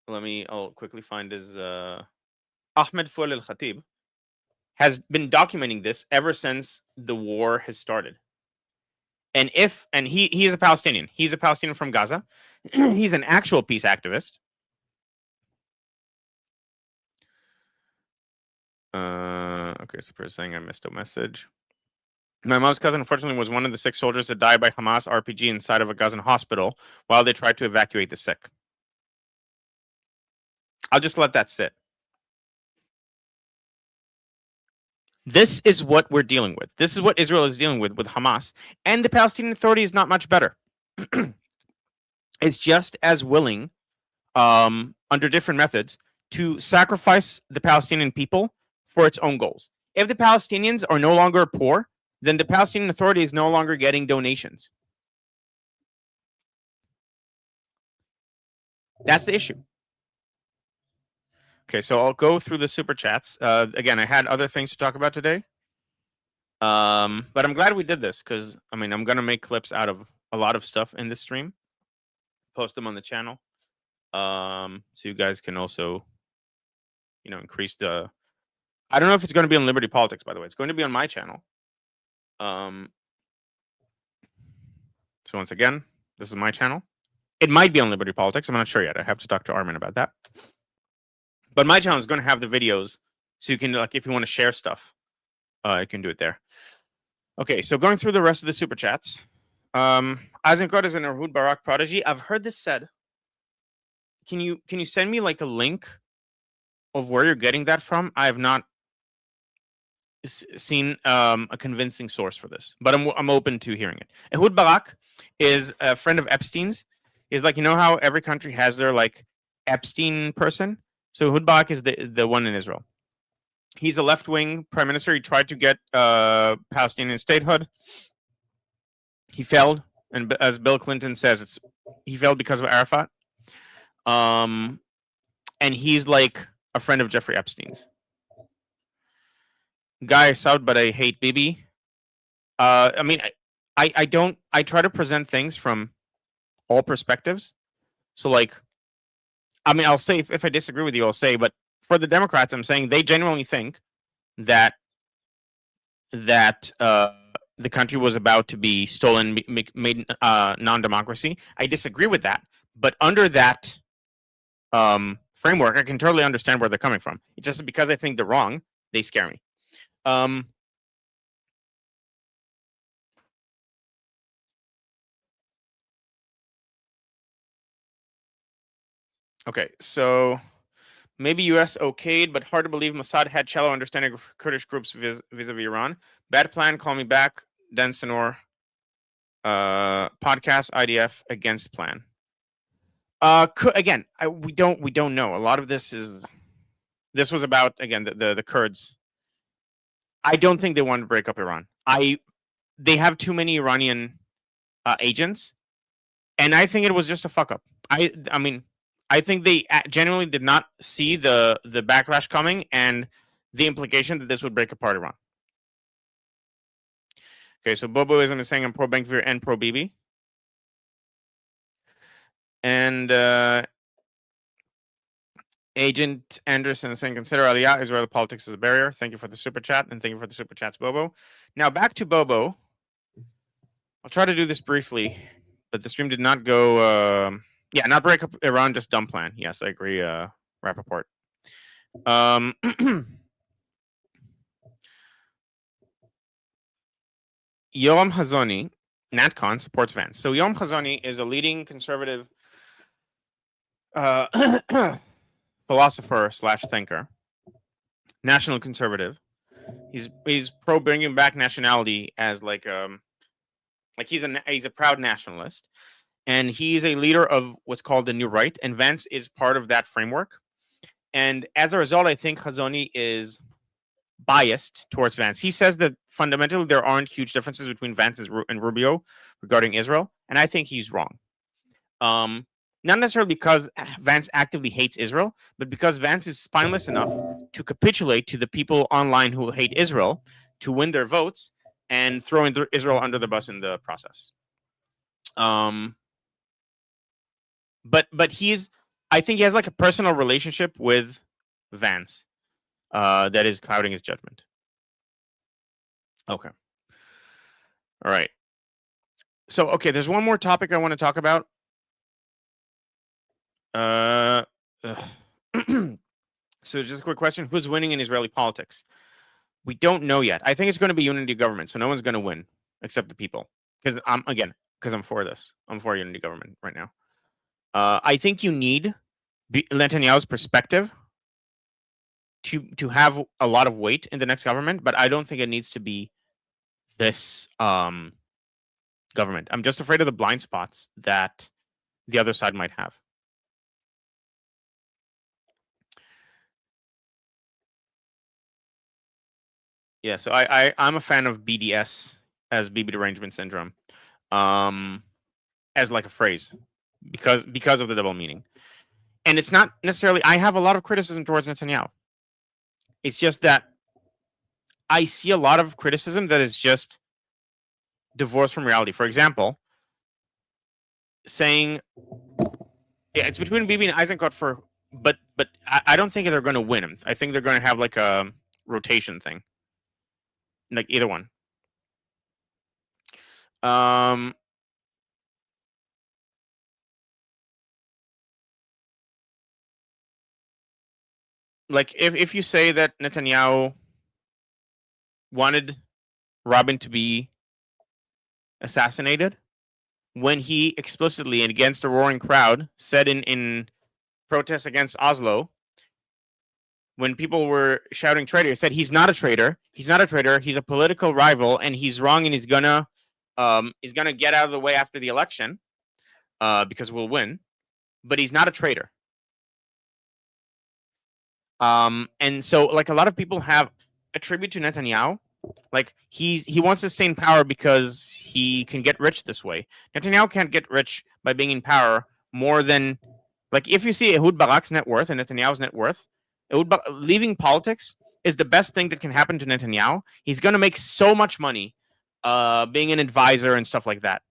I'll quickly find his Ahmed Fouad al-Khatib has been documenting this ever since the war has started. And he is a Palestinian. He's a Palestinian from Gaza. He's an actual peace activist. Okay, so for saying I missed a message. My mom's cousin, unfortunately, was one of the 6 soldiers that died by Hamas RPG inside of a Gazan hospital while they tried to evacuate the sick. I'll just let that sit. This is what we're dealing with. This is what Israel is dealing with Hamas. And the Palestinian Authority is not much better. It's just as willing, under different methods, to sacrifice the Palestinian people for its own goals. If the Palestinians are no longer poor, then the Palestinian Authority is no longer getting donations. That's the issue. Okay, so I'll go through the super chats. Again, I had other things to talk about today. But I'm glad we did this because, I'm going to make clips out of a lot of stuff in this stream. Post them on the channel. So you guys can also, increase the... I don't know if it's going to be on Liberty Politics, by the way. It's going to be on my channel. So once again, this is my channel. It might be on Liberty Politics. I'm not sure yet. I have to talk to Armin about that. But my channel is going to have the videos, so you can, like, if you want to share stuff, you can do it there. Okay, so going through the rest of the super chats. Eisenkot is an Ehud Barak prodigy. I've heard this said. Can you send me like a link of where you're getting that from? I have not seen a convincing source for this, but I'm open to hearing it. Ehud Barak is a friend of Epstein's. He's like, how every country has their like Epstein person. So Ehud Barak is the one in Israel. He's a left-wing prime minister. He tried to get Palestinian statehood. He failed, and as Bill Clinton says, he failed because of Arafat. And he's like a friend of Jeffrey Epstein's. Guy Saud, but I hate Bibi. I try to present things from all perspectives. So like, I'll say if I disagree with you, I'll say, but for the Democrats, I'm saying they genuinely think that the country was about to be stolen, made non-democracy. I disagree with that, but under that framework, I can totally understand where they're coming from. It's just because I think they're wrong, they scare me. Okay, so Maybe U.S. okayed, but hard to believe Mossad had shallow understanding of Kurdish groups vis-a-vis Iran. Bad plan. Call me back. Dan Senor. Podcast IDF against plan. Again, we don't know. A lot of this was about, again, the Kurds. I don't think they want to break up Iran. They have too many Iranian agents, and I think it was just a fuck up. I mean, I think they genuinely did not see the backlash coming and the implication that this would break apart Iran. Okay, so Bobo is saying I'm pro Ben-Gvir and pro Bibi. And Agent Anderson is saying, consider Aliyah, Israeli politics as a barrier. Thank you for the super chat, and thank you for the super chats, Bobo. Now back to Bobo. I'll try to do this briefly, but the stream did not go. Not break up Iran, just dumb plan. Yes, I agree, Rappaport. Yoram Hazoni, NatCon, supports Vance. So Yoram Hazoni is a leading conservative philosopher / thinker, national conservative. He's pro bringing back nationality as like he's a proud nationalist, and he's a leader of what's called the New Right, and Vance is part of that framework. And as a result, I think Hazoni is biased towards Vance. He says that fundamentally there aren't huge differences between Vance and Rubio regarding Israel, and I think he's wrong. Not necessarily because Vance actively hates Israel, but because Vance is spineless enough to capitulate to the people online who hate Israel to win their votes and throw Israel under the bus in the process. But I think he has like a personal relationship with Vance that is clouding his judgment. Okay. All right. So, okay, there's one more topic I want to talk about. So just a quick question. Who's winning in Israeli politics? We don't know yet. I think it's going to be unity government, so no one's going to win except the people. Because I'm for this. I'm for unity government right now. I think you need Netanyahu's perspective to have a lot of weight in the next government, but I don't think it needs to be this government. I'm just afraid of the blind spots that the other side might have. Yeah, so I'm a fan of BDS as Bibi derangement syndrome, as like a phrase, because of the double meaning. And it's not necessarily, I have a lot of criticism towards Netanyahu. It's just that I see a lot of criticism that is just divorced from reality. For example, saying, yeah, it's between Bibi and Eisenkot but I don't think they're going to win him. I think they're going to have like a rotation thing. Like either one. Like if you say that Netanyahu wanted Rabin to be assassinated, when he explicitly and against a roaring crowd said in protests against Oslo, when people were shouting traitor, he said he's not a traitor. He's not a traitor. He's a political rival, and he's wrong, and he's gonna get out of the way after the election, because we'll win. But he's not a traitor. And so, like, a lot of people have a tribute to Netanyahu. Like he wants to stay in power because he can get rich this way. Netanyahu can't get rich by being in power more than, like, if you see Ehud Barak's net worth and Netanyahu's net worth, leaving politics is the best thing that can happen to Netanyahu. He's going to make so much money being an advisor and stuff like that.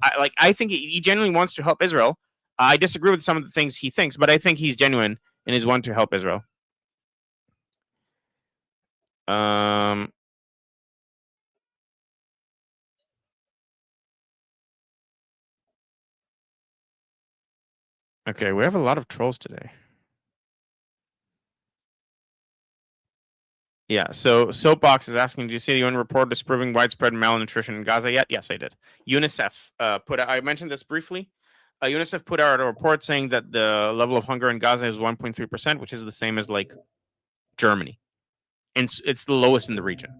I think he genuinely wants to help Israel. I disagree with some of the things he thinks, but I think he's genuine in his want to help Israel. Okay, we have a lot of trolls today. Yeah, so Soapbox is asking, do you see the UN report disproving widespread malnutrition in Gaza yet? Yes, I did. UNICEF I mentioned this briefly. UNICEF put out a report saying that the level of hunger in Gaza is 1.3%, which is the same as like Germany, and it's the lowest in the region.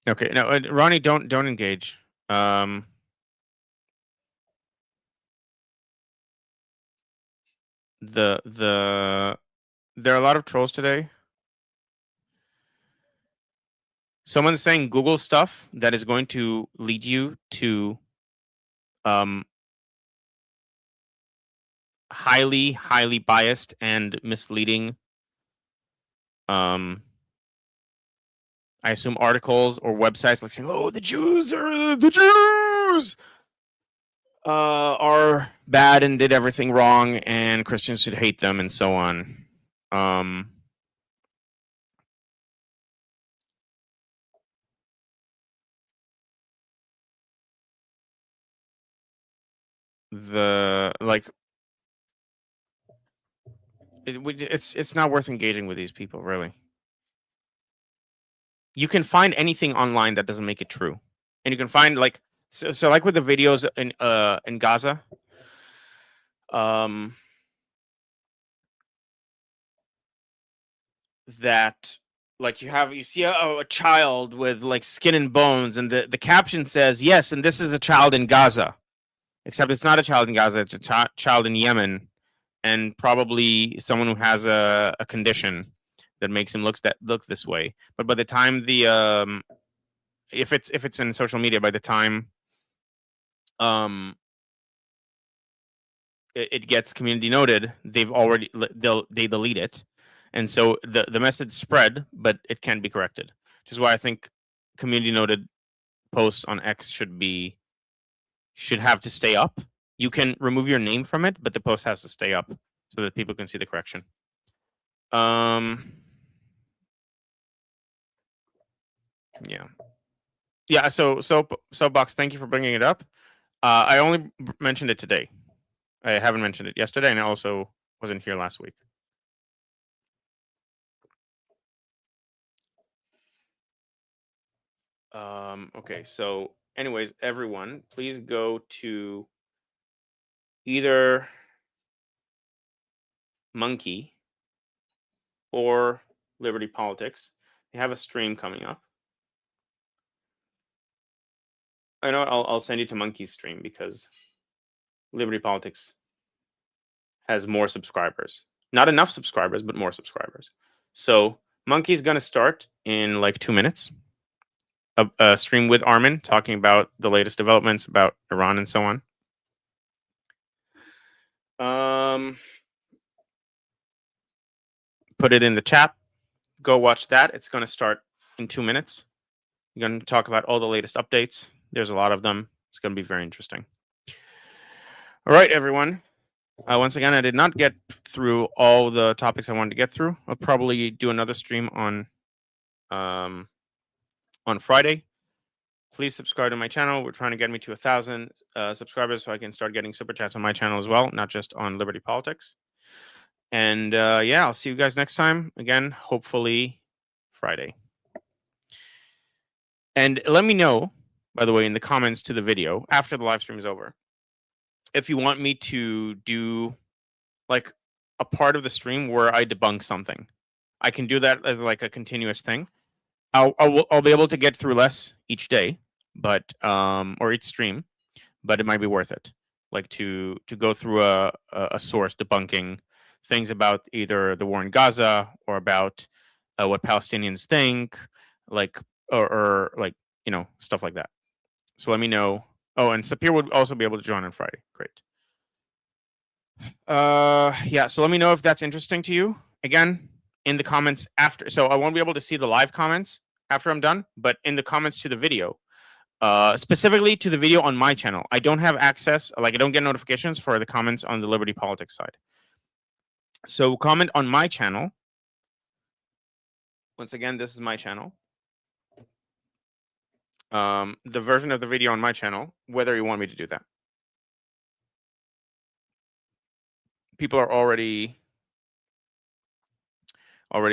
Okay, no, Ronnie, don't engage. There are a lot of trolls today. Someone's saying Google stuff that is going to lead you to highly biased and misleading I assume articles or websites like saying, "Oh, the Jews are bad and did everything wrong, and Christians should hate them," and so on. It's not worth engaging with these people, really. You can find anything online that doesn't make it true, and you can find like so like with the videos in Gaza. That like you see a child with like skin and bones, and the caption says, "Yes, and this is a child in Gaza," except it's not a child in Gaza; it's a child in Yemen, and probably someone who has a condition that makes him look this way. But by the time the if it's in social media, by the time it gets community noted, they delete it, and so the message spread, but it can be corrected. Which is why I think community noted posts on X should have to stay up. You can remove your name from it, but the post has to stay up so that people can see the correction. Yeah. So Soapbox, thank you for bringing it up. I only mentioned it today. I haven't mentioned it yesterday, and I also wasn't here last week. Okay, so anyways, everyone, please go to either Monkey or Liberty Politics. They have a stream coming up. I know I'll send you to Monkey's stream because Liberty Politics has more subscribers. Not enough subscribers, but more subscribers. So Monkey's gonna start in like 2 minutes. A stream with Armin talking about the latest developments about Iran and so on. Put it in the chat. Go watch that. It's going to start in 2 minutes. You're going to talk about all the latest updates. There's a lot of them. It's going to be very interesting. All right, everyone. Once again, I did not get through all the topics I wanted to get through. I'll probably do another stream on Friday. Please subscribe to my channel. We're trying to get me to 1,000 subscribers so I can start getting super chats on my channel as well, not just on Liberty Politics. And yeah, I'll see you guys next time. Again, hopefully Friday. And let me know, by the way, in the comments to the video after the live stream is over, if you want me to do like a part of the stream where I debunk something. I can do that as like a continuous thing. I'll be able to get through less each day, but or each stream, but it might be worth it. Like to go through a source debunking things about either the war in Gaza or about what Palestinians think, like or like stuff like that. So let me know. Oh, and Sapir would also be able to join on Friday. Great. Yeah. So let me know if that's interesting to you. Again, in the comments after. So I won't be able to see the live comments after I'm done, but in the comments to the video, specifically to the video on my channel, I don't have access. Like I don't get notifications for the comments on the Liberty Politics side. So comment on my channel. Once again, this is my channel. The version of the video on my channel, whether you want me to do that. People are already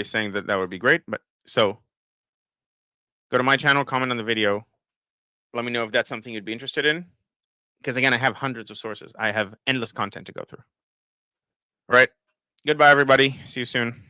saying that would be great, but so Go to my channel, comment on the video. Let me know if that's something you'd be interested in. Because again, I have hundreds of sources. I have endless content to go through. All right. Goodbye, everybody. See you soon.